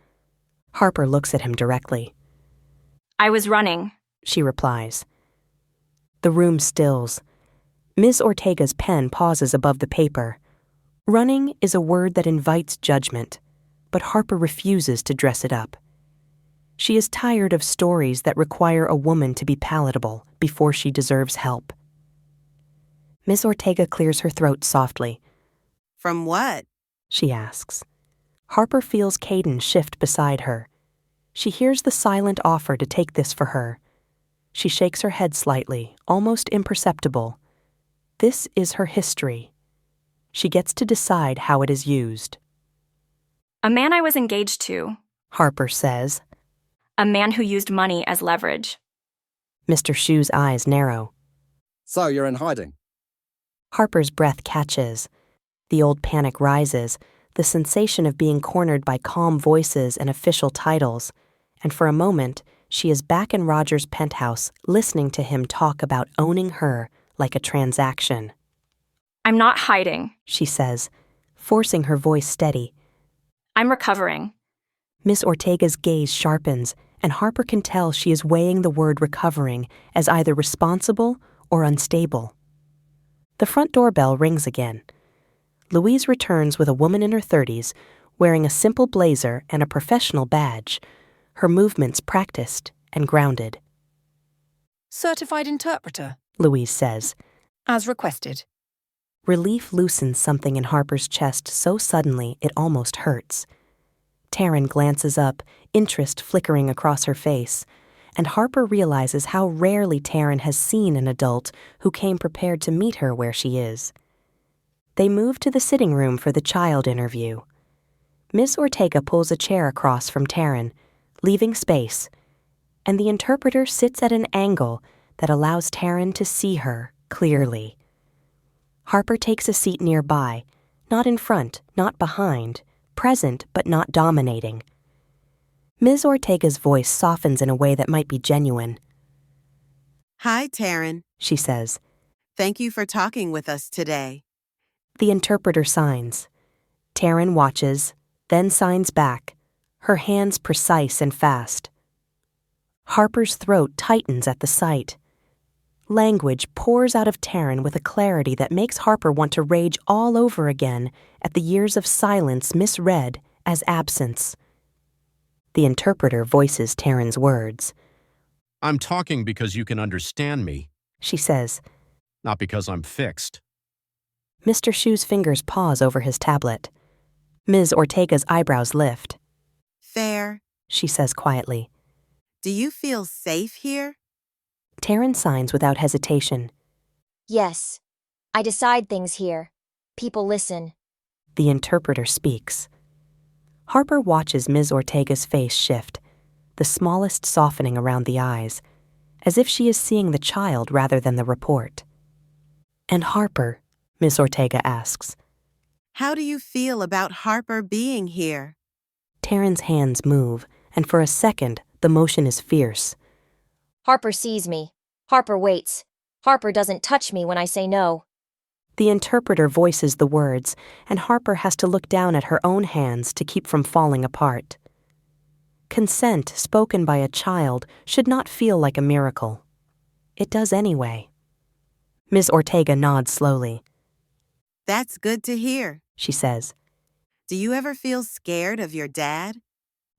Harper looks at him directly. I was running. She replies. The room stills. Ms. Ortega's pen pauses above the paper. Running is a word that invites judgment, but Harper refuses to dress it up. She is tired of stories that require a woman to be palatable before she deserves help. Ms. Ortega clears her throat softly. From what? She asks. Harper feels Caden shift beside her. She hears the silent offer to take this for her. She shakes her head slightly, almost imperceptible. This is her history. She gets to decide how it is used. A man I was engaged to. Harper says. A man who used money as leverage. Mr. Shu's eyes narrow. So you're in hiding. Harper's breath catches. The old panic rises, the sensation of being cornered by calm voices and official titles, and for a moment, she is back in Roger's penthouse, listening to him talk about owning her like a transaction. I'm not hiding. She says, forcing her voice steady. I'm recovering. Miss Ortega's gaze sharpens, and Harper can tell she is weighing the word recovering as either responsible or unstable. The front doorbell rings again. Louise returns with a woman in her 30s, wearing a simple blazer and a professional badge, her movements practiced and grounded. Certified interpreter, Louise says. as requested. Relief loosens something in Harper's chest so suddenly it almost hurts. Taryn glances up, interest flickering across her face, and Harper realizes how rarely Taryn has seen an adult who came prepared to meet her where she is. They move to the sitting room for the child interview. Miss Ortega pulls a chair across from Taryn, leaving space, and the interpreter sits at an angle that allows Taryn to see her clearly. Harper takes a seat nearby, not in front, not behind, present but not dominating. Ms. Ortega's voice softens in a way that might be genuine. Hi, Taryn, She says. thank you for talking with us today. The interpreter signs. Taryn watches, then signs back, her hands precise and fast. Harper's throat tightens at the sight. Language pours out of Taryn with a clarity that makes Harper want to rage all over again at the years of silence misread as absence. The interpreter voices Taryn's words. I'm talking because you can understand me, She says. not because I'm fixed. Mr. Shu's fingers pause over his tablet. Ms. Ortega's eyebrows lift. Fair. She says quietly. Do you feel safe here? Taryn signs without hesitation. Yes. I decide things here. People listen. The interpreter speaks. Harper watches Ms. Ortega's face shift, the smallest softening around the eyes, as if she is seeing the child rather than the report. And Harper, Ms. Ortega asks. How do you feel about Harper being here? Taryn's hands move, and for a second, the motion is fierce. Harper sees me. Harper waits. Harper doesn't touch me when I say no. The interpreter voices the words, and Harper has to look down at her own hands to keep from falling apart. Consent spoken by a child should not feel like a miracle. It does anyway. Ms. Ortega nods slowly. That's good to hear. She says. Do you ever feel scared of your dad?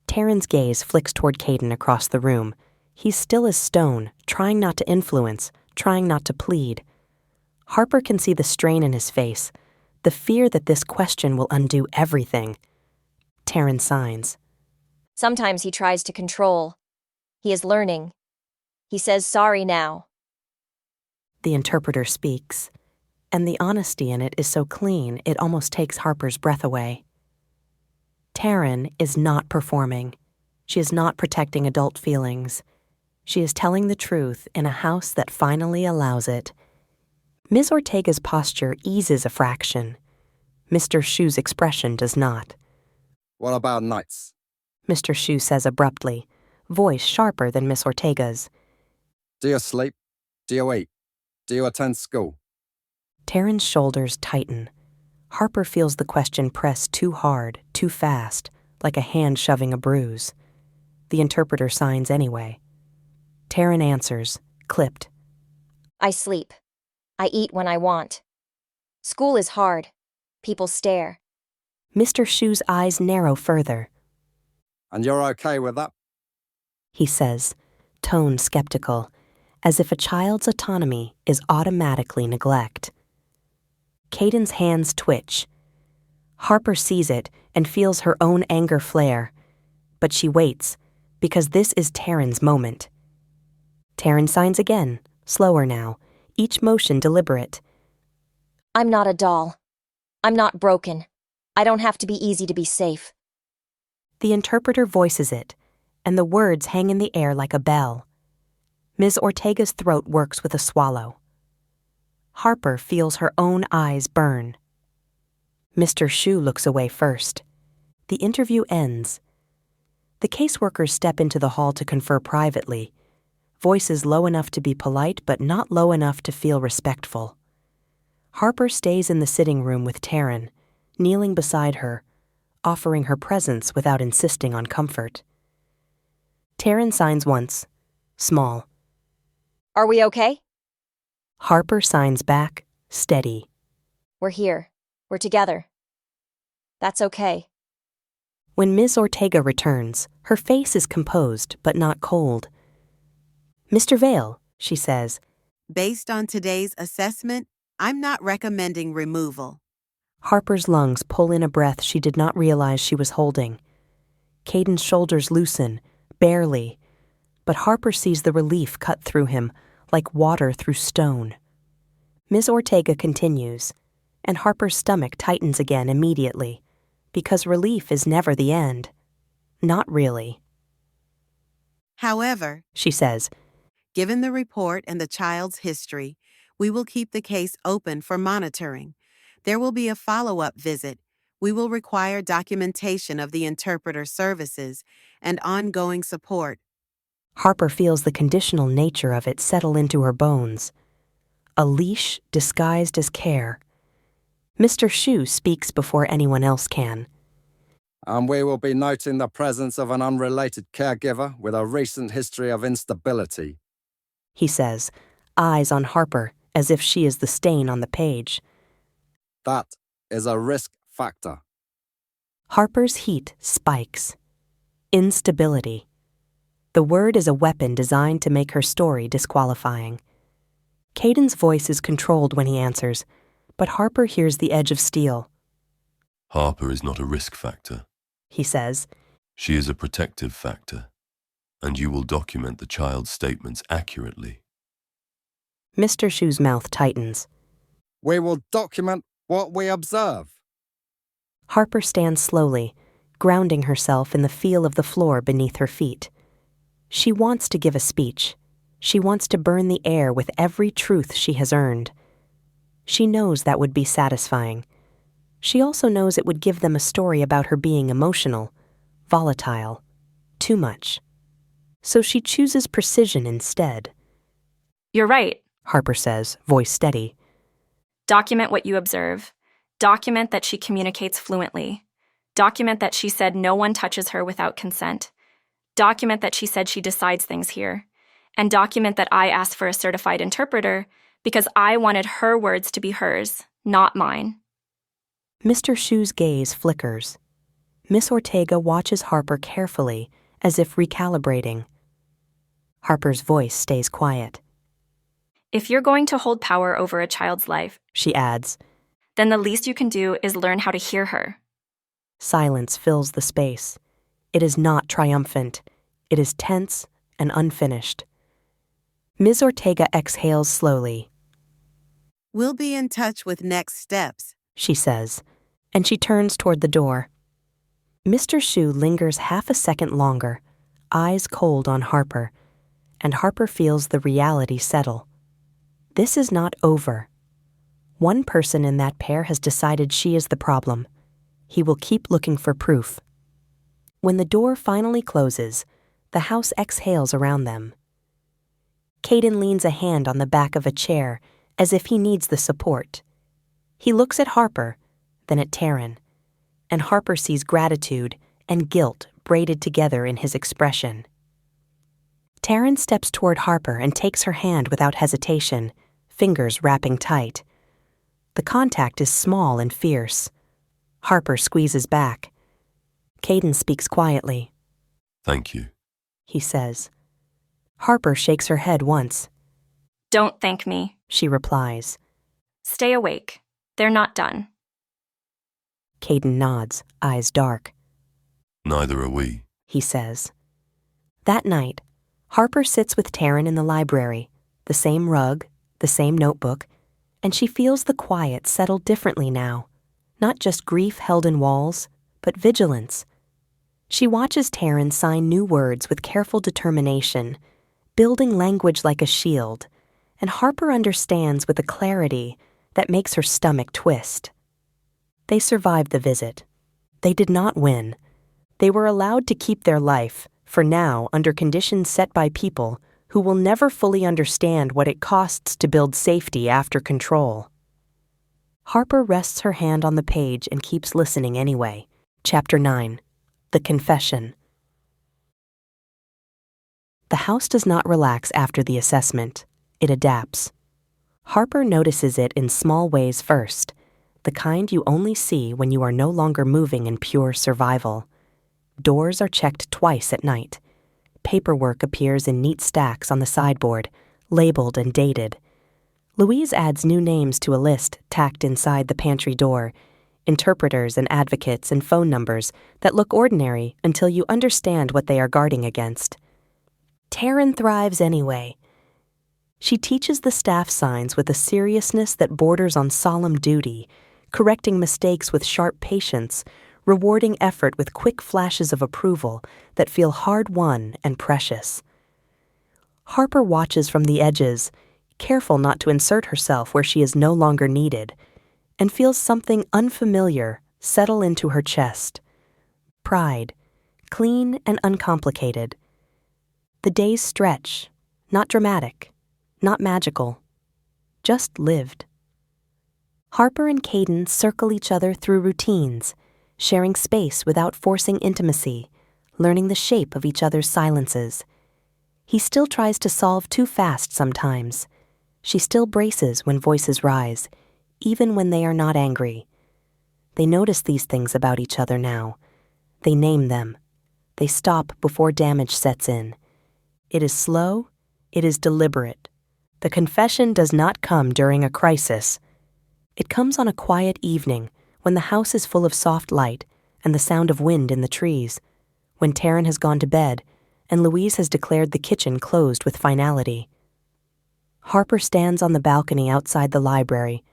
Taryn's gaze flicks toward Caden across the room. He's still as stone, trying not to influence, trying not to plead. Harper can see the strain in his face, the fear that this question will undo everything. Taryn signs. Sometimes he tries to control. He is learning. He says sorry now. The interpreter speaks, and the honesty in it is so clean it almost takes Harper's breath away. Taryn is not performing. She is not protecting adult feelings. She is telling the truth in a house that finally allows it. Ms. Ortega's posture eases a fraction. Mr. Shu's expression does not. What about nights? Mr. Shu says abruptly, voice sharper than Miss Ortega's. Do you sleep? Do you eat? Do you attend school? Taryn's shoulders tighten. Harper feels the question press too hard, too fast, like a hand shoving a bruise. The interpreter signs anyway. Taryn answers, clipped. I sleep. I eat when I want. School is hard. People stare. Mr. Shu's eyes narrow further. And you're okay with that? He says, tone skeptical, as if a child's autonomy is automatically neglect. Caden's hands twitch. Harper sees it and feels her own anger flare, but she waits, because this is Taryn's moment. Taryn signs again, slower now, each motion deliberate. I'm not a doll. I'm not broken. I don't have to be easy to be safe. The interpreter voices it, and the words hang in the air like a bell. Ms. Ortega's throat works with a swallow. Harper feels her own eyes burn. Mr. Shu looks away first. The interview ends. The caseworkers step into the hall to confer privately, voices low enough to be polite but not low enough to feel respectful. Harper stays in the sitting room with Taryn, kneeling beside her, offering her presence without insisting on comfort. Taryn signs once, small. Are we okay? Harper signs back, steady. We're here. We're together. That's okay. When Ms. Ortega returns, her face is composed but not cold. Mr. Vale, she says. Based on today's assessment, I'm not recommending removal. Harper's lungs pull in a breath she did not realize she was holding. Caden's shoulders loosen, barely, but Harper sees the relief cut through him, like water through stone. Ms. Ortega continues, and Harper's stomach tightens again immediately, because relief is never the end. Not really. However, She says, given the report and the child's history, we will keep the case open for monitoring. There will be a follow-up visit. We will require documentation of the interpreter services and ongoing support. Harper feels the conditional nature of it settle into her bones. A leash disguised as care. Mr. Shu speaks before anyone else can. And we will be noting the presence of an unrelated caregiver with a recent history of instability. He says, eyes on Harper as if she is the stain on the page. That is a risk factor. Harper's heat spikes. Instability. The word is a weapon designed to make her story disqualifying. Caden's voice is controlled when he answers, but Harper hears the edge of steel. Harper is not a risk factor. He says, She is a protective factor, and you will document the child's statements accurately. Mr. Shu's mouth tightens. We will document what we observe. Harper stands slowly, grounding herself in the feel of the floor beneath her feet. She wants to give a speech. She wants to burn the air with every truth she has earned. She knows that would be satisfying. She also knows it would give them a story about her being emotional, volatile, too much. So she chooses precision instead. You're right. Harper says, voice steady. Document what you observe. Document that she communicates fluently. Document that she said no one touches her without consent. Document that she said she decides things here. And document that I asked for a certified interpreter because I wanted her words to be hers, not mine. Mr. Shu's gaze flickers. Miss Ortega watches Harper carefully, as if recalibrating. Harper's voice stays quiet. If you're going to hold power over a child's life, She adds. then the least you can do is learn how to hear her. Silence fills the space. It is not triumphant. It is tense and unfinished. Ms. Ortega exhales slowly. We'll be in touch with next steps. She says, and she turns toward the door. Mr. Shu lingers half a second longer, eyes cold on Harper, and Harper feels the reality settle. This is not over. One person in that pair has decided she is the problem. He will keep looking for proof. When the door finally closes, the house exhales around them. Caden leans a hand on the back of a chair as if he needs the support. He looks at Harper, then at Taryn, and Harper sees gratitude and guilt braided together in his expression. Taryn steps toward Harper and takes her hand without hesitation, fingers wrapping tight. The contact is small and fierce. Harper squeezes back. Caden speaks quietly. Thank you. He says. Harper shakes her head once. Don't thank me. She replies. Stay awake. They're not done. Caden nods, eyes dark. Neither are we. He says. That night, Harper sits with Taryn in the library, the same rug, the same notebook, and she feels the quiet settle differently now. Not just grief held in walls, but vigilance. She watches Taryn sign new words with careful determination, building language like a shield, and Harper understands with a clarity that makes her stomach twist. They survived the visit. They did not win. They were allowed to keep their life, for now, under conditions set by people who will never fully understand what it costs to build safety after control. Harper rests her hand on the page and keeps listening anyway. Chapter 9. The Confession. The house does not relax after the assessment. It adapts. Harper notices it in small ways first, the kind you only see when you are no longer moving in pure survival. Doors are checked twice at night. Paperwork appears in neat stacks on the sideboard, labeled and dated. Louise adds new names to a list tacked inside the pantry door, interpreters and advocates and phone numbers that look ordinary until you understand what they are guarding against. Taryn thrives anyway. She teaches the staff signs with a seriousness that borders on solemn duty, correcting mistakes with sharp patience, rewarding effort with quick flashes of approval that feel hard-won and precious. Harper watches from the edges, careful not to insert herself where she is no longer needed, and feels something unfamiliar settle into her chest. Pride, clean and uncomplicated. The days stretch, not dramatic, not magical, just lived. Harper and Caden circle each other through routines, sharing space without forcing intimacy, learning the shape of each other's silences. He still tries to solve too fast sometimes. She still braces when voices rise, even when they are not angry. They notice these things about each other now. They name them. They stop before damage sets in. It is slow. It is deliberate. The confession does not come during a crisis. It comes on a quiet evening when the house is full of soft light and the sound of wind in the trees, when Taryn has gone to bed and Louise has declared the kitchen closed with finality. Harper stands on the balcony outside the library,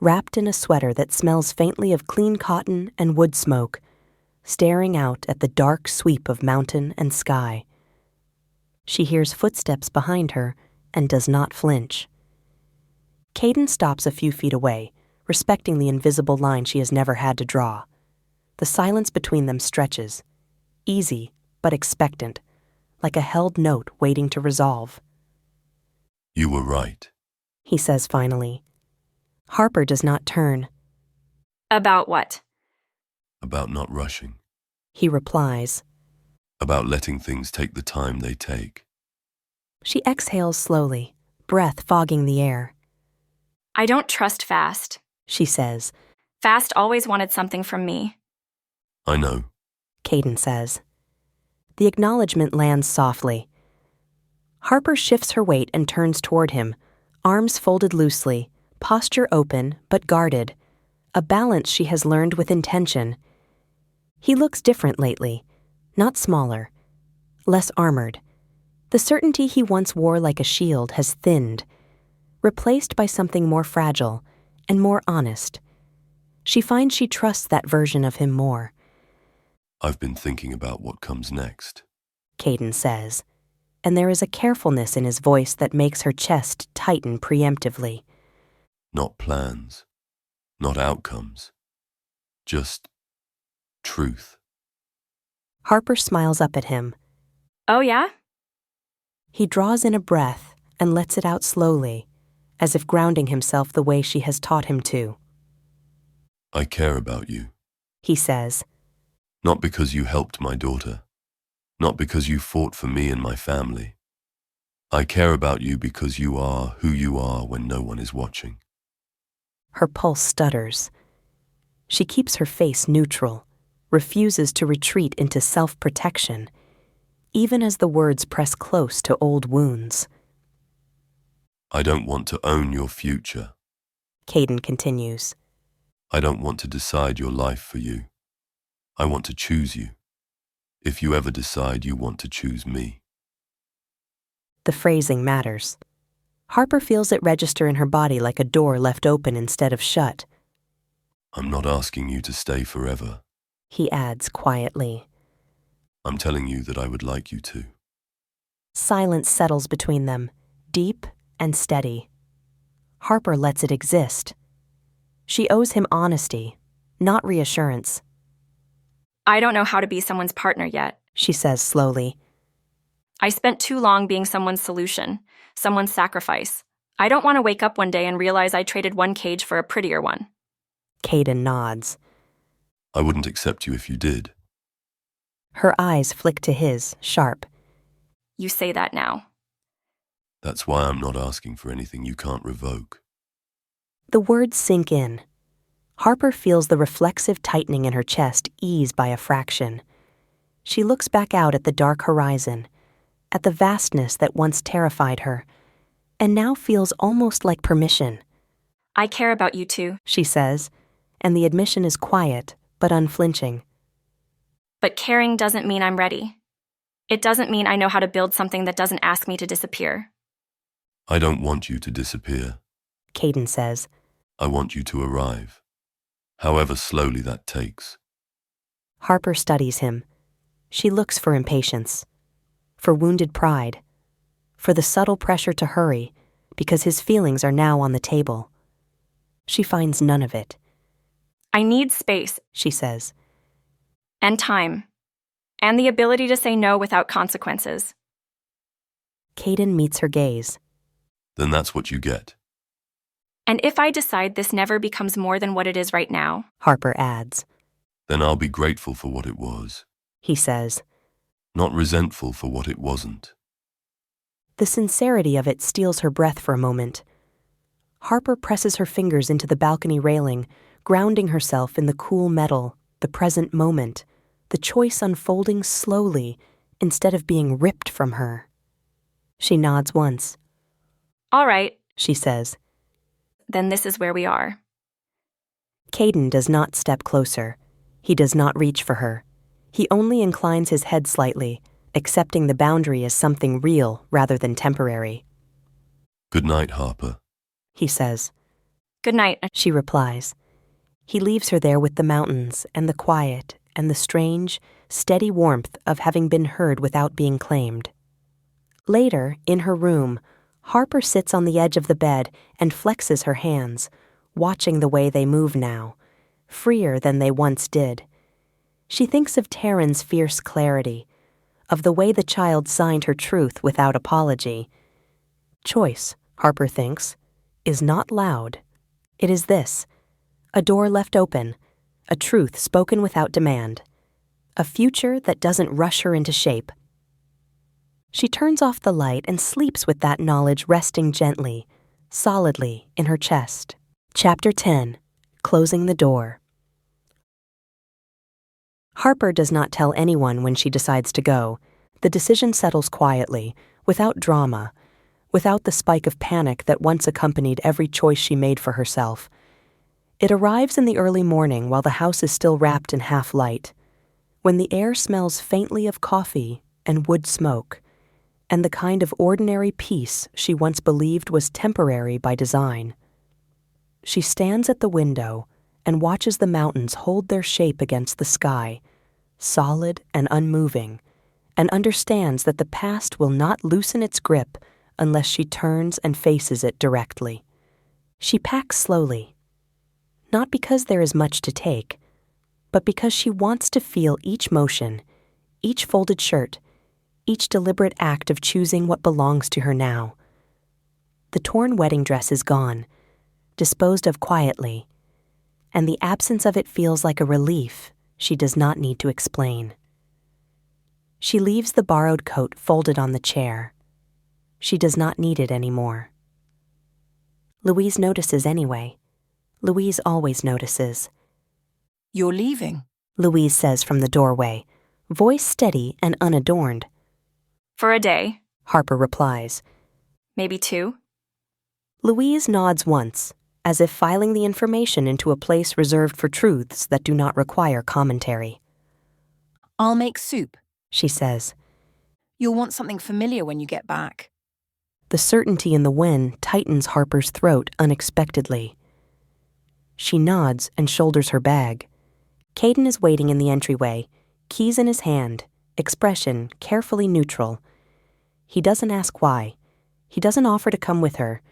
wrapped in a sweater that smells faintly of clean cotton and wood smoke, staring out at the dark sweep of mountain and sky. She hears footsteps behind her and does not flinch. Caden stops a few feet away, respecting the invisible line she has never had to draw. The silence between them stretches, easy but expectant, like a held note waiting to resolve. You were right. He says finally. Harper does not turn. About what? About not rushing. He replies. About letting things take the time they take. She exhales slowly, breath fogging the air. I don't trust Fast, She says. Fast always wanted something from me. I know. Caden says. The acknowledgement lands softly. Harper shifts her weight and turns toward him, arms folded loosely, posture open but guarded, a balance she has learned with intention. He looks different lately, not smaller, less armored. The certainty he once wore like a shield has thinned, replaced by something more fragile and more honest. She finds she trusts that version of him more. I've been thinking about what comes next. Caden says, and there is a carefulness in his voice that makes her chest tighten preemptively. Not plans, not outcomes, just truth. Harper smiles up at him. Oh, yeah? He draws in a breath and lets it out slowly, as if grounding himself the way she has taught him to. I care about you. He says. Not because you helped my daughter. Not because you fought for me and my family. I care about you because you are who you are when no one is watching. Her pulse stutters. She keeps her face neutral, refuses to retreat into self-protection, even as the words press close to old wounds. I don't want to own your future. Caden continues. I don't want to decide your life for you. I want to choose you. If you ever decide you want to choose me. The phrasing matters. Harper feels it register in her body like a door left open instead of shut. I'm not asking you to stay forever. He adds quietly. I'm telling you that I would like you to. Silence settles between them, deep and steady. Harper lets it exist. She owes him honesty, not reassurance. I don't know how to be someone's partner yet, She says slowly. I spent too long being someone's solution, someone's sacrifice. I don't want to wake up one day and realize I traded one cage for a prettier one. Caden nods. I wouldn't accept you if you did. Her eyes flick to his, sharp. You say that now. That's why I'm not asking for anything you can't revoke. The words sink in. Harper feels the reflexive tightening in her chest ease by a fraction. She looks back out at the dark horizon, at the vastness that once terrified her, and now feels almost like permission. I care about you too. She says, and the admission is quiet but unflinching. But caring doesn't mean I'm ready. It doesn't mean I know how to build something that doesn't ask me to disappear. I don't want you to disappear. Caden says. I want you to arrive, however slowly that takes. Harper studies him. She looks for impatience, for wounded pride, for the subtle pressure to hurry because his feelings are now on the table. She finds none of it. I need space, she says. and time, and the ability to say no without consequences. Caden meets her gaze. Then that's what you get. And if I decide this never becomes more than what it is right now, Harper adds. Then I'll be grateful for what it was, He says. not resentful for what it wasn't. The sincerity of it steals her breath for a moment. Harper presses her fingers into the balcony railing, grounding herself in the cool metal, the present moment, the choice unfolding slowly instead of being ripped from her. She nods once. all right, She says. then this is where we are. Caden does not step closer. He does not reach for her. He only inclines his head slightly, accepting the boundary as something real rather than temporary. Good night, Harper. He says. Good night. She replies. He leaves her there with the mountains and the quiet and the strange, steady warmth of having been heard without being claimed. Later, in her room, Harper sits on the edge of the bed and flexes her hands, watching the way they move now, freer than they once did. She thinks of Taryn's fierce clarity, of the way the child signed her truth without apology. Choice, Harper thinks, is not loud. It is this: a door left open, a truth spoken without demand, a future that doesn't rush her into shape. She turns off the light and sleeps with that knowledge resting gently, solidly in her chest. Chapter 10. Closing the Door. Harper does not tell anyone when she decides to go. The decision settles quietly, without drama, without the spike of panic that once accompanied every choice she made for herself. It arrives in the early morning while the house is still wrapped in half light, when the air smells faintly of coffee and wood smoke, and the kind of ordinary peace she once believed was temporary by design. She stands at the window and watches the mountains hold their shape against the sky, solid and unmoving, and understands that the past will not loosen its grip unless she turns and faces it directly. She packs slowly, not because there is much to take, but because she wants to feel each motion, each folded shirt, each deliberate act of choosing what belongs to her now. The torn wedding dress is gone, disposed of quietly, and the absence of it feels like a relief she does not need to explain. She leaves the borrowed coat folded on the chair. She does not need it anymore. Louise notices anyway. Louise always notices. You're leaving? Louise says from the doorway, voice steady and unadorned. For a day, Harper replies. maybe 2. Louise nods once, as if filing the information into a place reserved for truths that do not require commentary. I'll make soup. She says. You'll want something familiar when you get back. The certainty in the when tightens Harper's throat unexpectedly. She nods and shoulders her bag. Caden is waiting in the entryway, keys in his hand, expression carefully neutral. He doesn't ask why. He doesn't offer to come with her.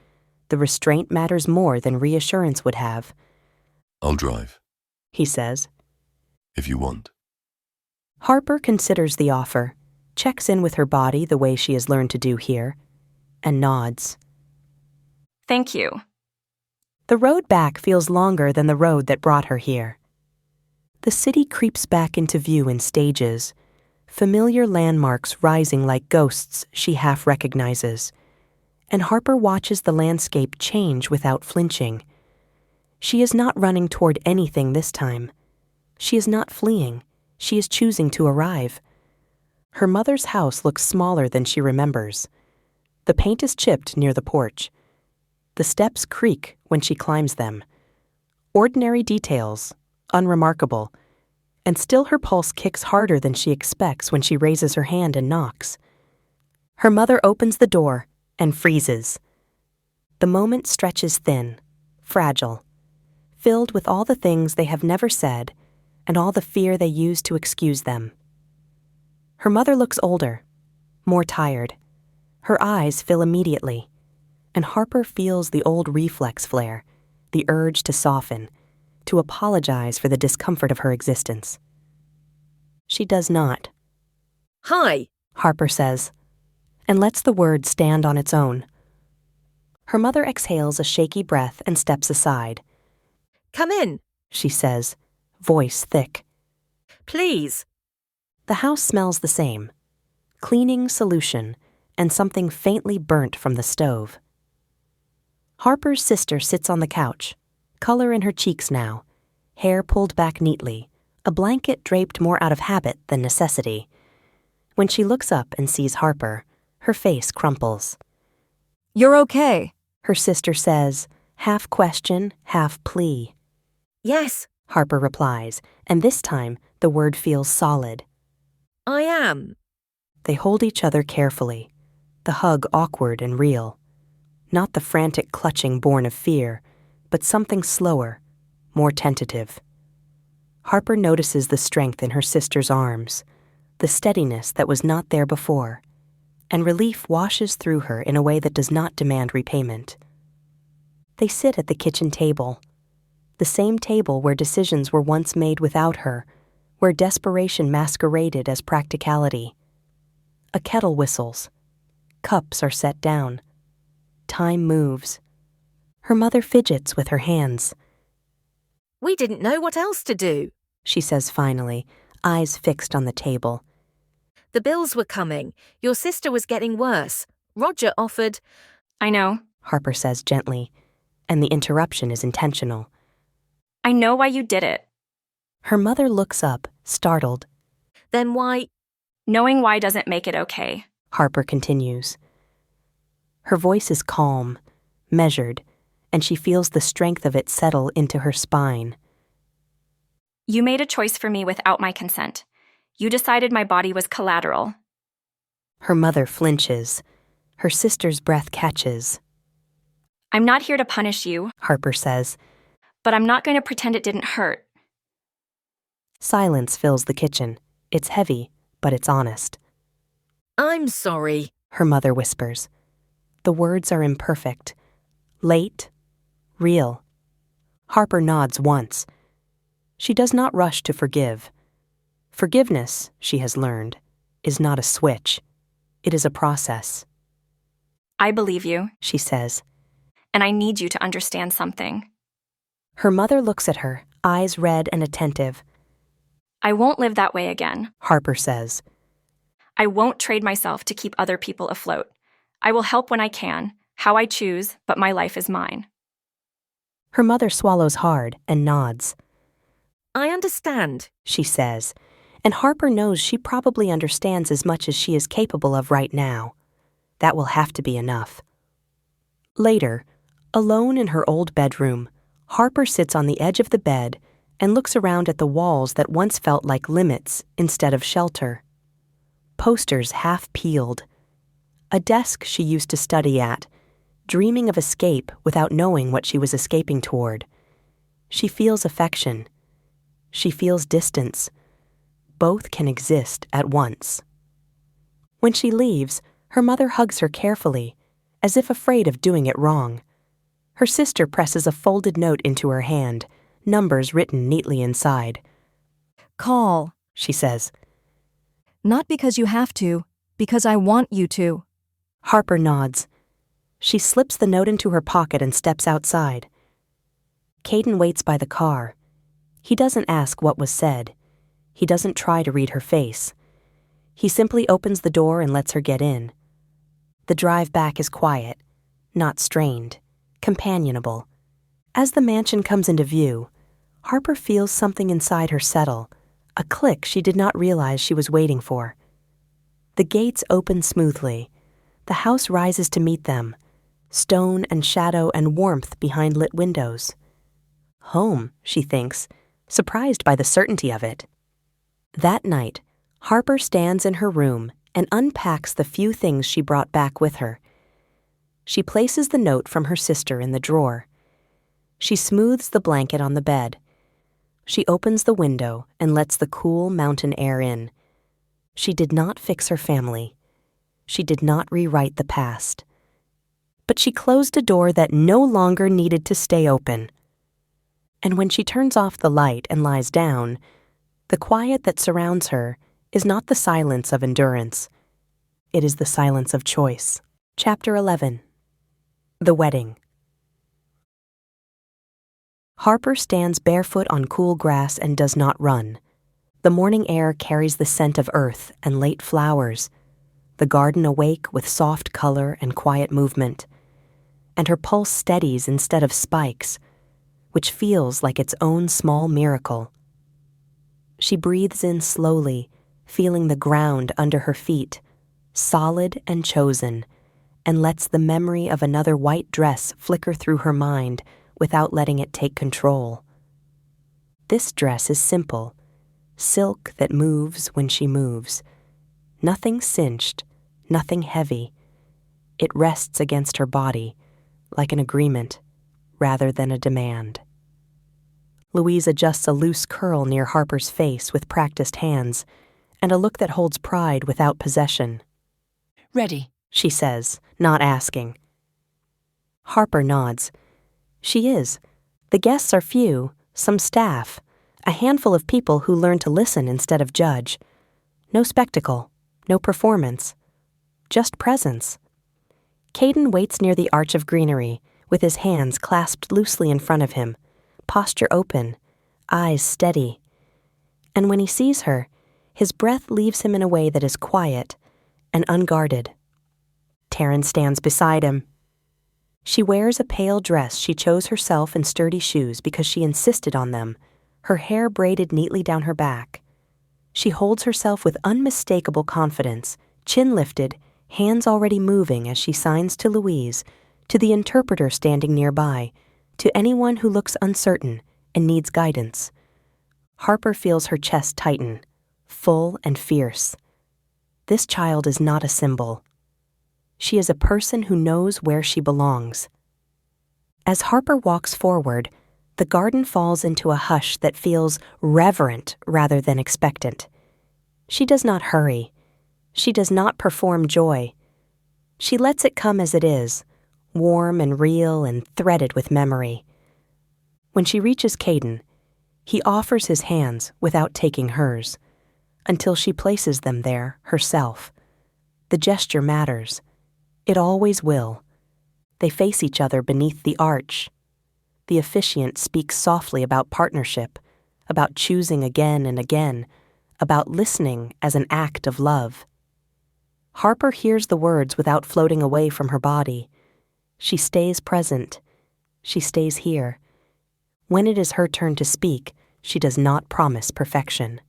The restraint matters more than reassurance would have. I'll drive, He says. if you want. Harper considers the offer, checks in with her body the way she has learned to do here, and nods. Thank you. The road back feels longer than the road that brought her here. The city creeps back into view in stages, familiar landmarks rising like ghosts she half recognizes, and Harper watches the landscape change without flinching. She is not running toward anything this time. She is not fleeing. She is choosing to arrive. Her mother's house looks smaller than she remembers. The paint is chipped near the porch. The steps creak when she climbs them. Ordinary details, unremarkable, and still her pulse kicks harder than she expects when she raises her hand and knocks. Her mother opens the door and freezes. The moment stretches thin, fragile, filled with all the things they have never said and all the fear they use to excuse them. Her mother looks older, more tired. Her eyes fill immediately, and Harper feels the old reflex flare, the urge to soften, to apologize for the discomfort of her existence. She does not. Hi, Harper says, and lets the word stand on its own. Her mother exhales a shaky breath and steps aside. come in, She says, voice thick. please. The house smells the same. Cleaning solution and something faintly burnt from the stove. Harper's sister sits on the couch, color in her cheeks now, hair pulled back neatly, a blanket draped more out of habit than necessity. When she looks up and sees Harper, her face crumples. You're okay. Her sister says, half question, half plea. Yes, Harper replies, and this time the word feels solid. I am. They hold each other carefully, the hug awkward and real. Not the frantic clutching born of fear, but something slower, more tentative. Harper notices the strength in her sister's arms, the steadiness that was not there before, and relief washes through her in a way that does not demand repayment. They sit at the kitchen table, the same table where decisions were once made without her, where desperation masqueraded as practicality. A kettle whistles. Cups are set down. Time moves. Her mother fidgets with her hands. We didn't know what else to do. She says finally, eyes fixed on the table. The bills were coming. Your sister was getting worse. Roger offered. I know. Harper says gently, and the interruption is intentional. I know why you did it. Her mother looks up, startled. Then why? Knowing why doesn't make it okay. Harper continues. Her voice is calm, measured, and she feels the strength of it settle into her spine. You made a choice for me without my consent. You decided my body was collateral. Her mother flinches. Her sister's breath catches. I'm not here to punish you, Harper says. but I'm not going to pretend it didn't hurt. Silence fills the kitchen. It's heavy, but it's honest. I'm sorry. Her mother whispers. The words are imperfect. Late. Real. Harper nods once. She does not rush to forgive. Forgiveness, she has learned, is not a switch. It is a process. I believe you, She says. and I need you to understand something. Her mother looks at her, eyes red and attentive. I won't live that way again. Harper says. I won't trade myself to keep other people afloat. I will help when I can, how I choose, but my life is mine. Her mother swallows hard and nods. I understand. She says, and Harper knows she probably understands as much as she is capable of right now. That will have to be enough. Later, alone in her old bedroom, Harper sits on the edge of the bed and looks around at the walls that once felt like limits instead of shelter. Posters half peeled. A desk she used to study at, dreaming of escape without knowing what she was escaping toward. She feels affection. She feels distance. Both can exist at once. When she leaves, her mother hugs her carefully, as if afraid of doing it wrong. Her sister presses a folded note into her hand, numbers written neatly inside. Call, She says. not because you have to, because I want you to. Harper nods. She slips the note into her pocket and steps outside. Caden waits by the car. He doesn't ask what was said. He doesn't try to read her face. He simply opens the door and lets her get in. The drive back is quiet, not strained, companionable. As the mansion comes into view, Harper feels something inside her settle, a click she did not realize she was waiting for. The gates open smoothly. The house rises to meet them, stone and shadow and warmth behind lit windows. Home, she thinks, surprised by the certainty of it. That night, Harper stands in her room and unpacks the few things she brought back with her. She places the note from her sister in the drawer. She smooths the blanket on the bed. She opens the window and lets the cool mountain air in. She did not fix her family. She did not rewrite the past. But she closed a door that no longer needed to stay open. And when she turns off the light and lies down, the quiet that surrounds her is not the silence of endurance. It is the silence of choice. Chapter 11. The Wedding. Harper stands barefoot on cool grass and does not run. The morning air carries the scent of earth and late flowers, the garden awake with soft color and quiet movement, and her pulse steadies instead of spikes, which feels like its own small miracle. She breathes in slowly, feeling the ground under her feet, solid and chosen, and lets the memory of another white dress flicker through her mind without letting it take control. This dress is simple, silk that moves when she moves. Nothing cinched, nothing heavy. It rests against her body, like an agreement, rather than a demand. Louise adjusts a loose curl near Harper's face with practiced hands, and a look that holds pride without possession. Ready, She says, not asking. Harper nods. She is. The guests are few, some staff, a handful of people who learn to listen instead of judge. No spectacle, no performance, just presence. Caden waits near the arch of greenery, with his hands clasped loosely in front of him, posture open, eyes steady. And when he sees her, his breath leaves him in a way that is quiet and unguarded. Taryn stands beside him. She wears a pale dress she chose herself and sturdy shoes because she insisted on them, her hair braided neatly down her back. She holds herself with unmistakable confidence, chin lifted, hands already moving as she signs to Louise, to the interpreter standing nearby, to anyone who looks uncertain and needs guidance. Harper feels her chest tighten, full and fierce. This child is not a symbol. She is a person who knows where she belongs. As Harper walks forward, the garden falls into a hush that feels reverent rather than expectant. She does not hurry. She does not perform joy. She lets it come as it is, warm and real and threaded with memory. When she reaches Caden, he offers his hands without taking hers, until she places them there herself. The gesture matters. It always will. They face each other beneath the arch. The officiant speaks softly about partnership, about choosing again and again, about listening as an act of love. Harper hears the words without floating away from her body. She stays present. She stays here. When it is her turn to speak, she does not promise perfection.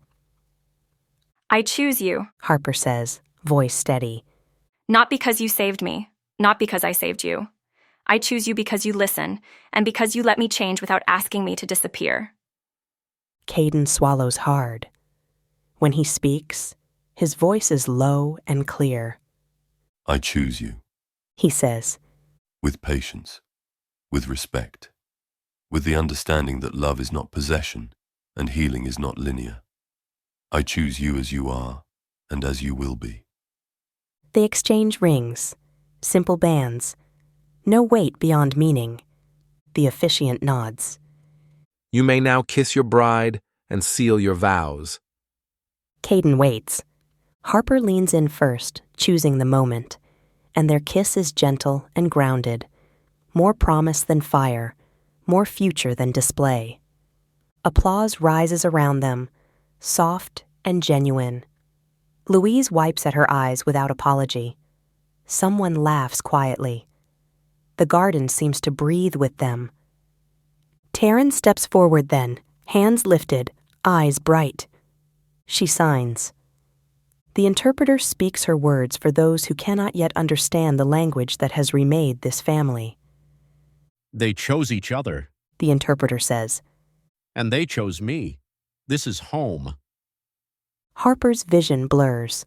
I choose you, Harper says, voice steady. not because you saved me, not because I saved you. I choose you because you listen, and because you let me change without asking me to disappear. Caden swallows hard. When he speaks, his voice is low and clear. I choose you, He says, with patience, with respect, with the understanding that love is not possession and healing is not linear. I choose you as you are and as you will be. They exchange rings, simple bands, no weight beyond meaning. The officiant nods. You may now kiss your bride and seal your vows. Caden waits. Harper leans in first, choosing the moment, and their kiss is gentle and grounded, more promise than fire, more future than display. Applause rises around them, soft and genuine. Louise wipes at her eyes without apology. Someone laughs quietly. The garden seems to breathe with them. Taryn steps forward then, hands lifted, eyes bright. She signs. The interpreter speaks her words for those who cannot yet understand the language that has remade this family. They chose each other, The interpreter says. and they chose me. This is home. Harper's vision blurs.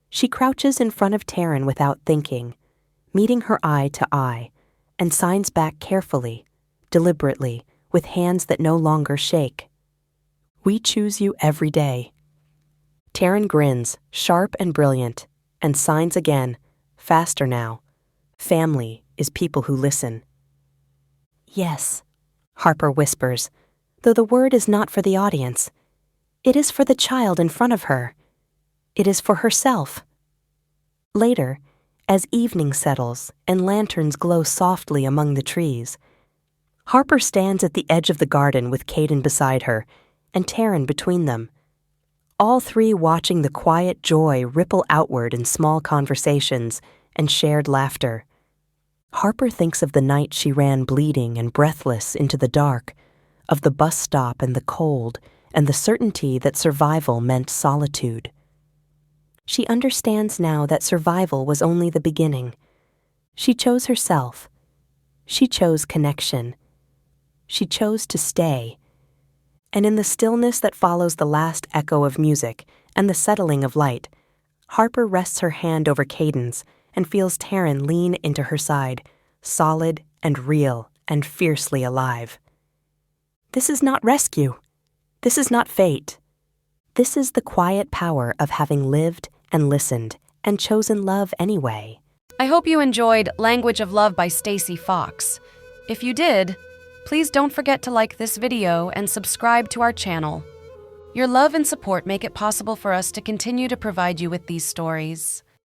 She crouches in front of Taryn without thinking, meeting her eye to eye, and signs back carefully, deliberately, with hands that no longer shake. We choose you every day. Taryn grins, sharp and brilliant, and signs again, faster now. Family is people who listen. Yes, Harper whispers, though the word is not for the audience. It is for the child in front of her. It is for herself. Later, as evening settles and lanterns glow softly among the trees, Harper stands at the edge of the garden with Caden beside her and Taryn between them, all three watching the quiet joy ripple outward in small conversations and shared laughter. Harper thinks of the night she ran bleeding and breathless into the dark, of the bus stop and the cold, and the certainty that survival meant solitude. She understands now that survival was only the beginning. She chose herself. She chose connection. She chose to stay. And in the stillness that follows the last echo of music and the settling of light, Harper rests her hand over Caden's and feels Taryn lean into her side, solid and real and fiercely alive. This is not rescue. This is not fate. This is the quiet power of having lived and listened and chosen love anyway. I hope you enjoyed Language of Love by Stacey Fox. If you did, please don't forget to like this video and subscribe to our channel. Your love and support make it possible for us to continue to provide you with these stories.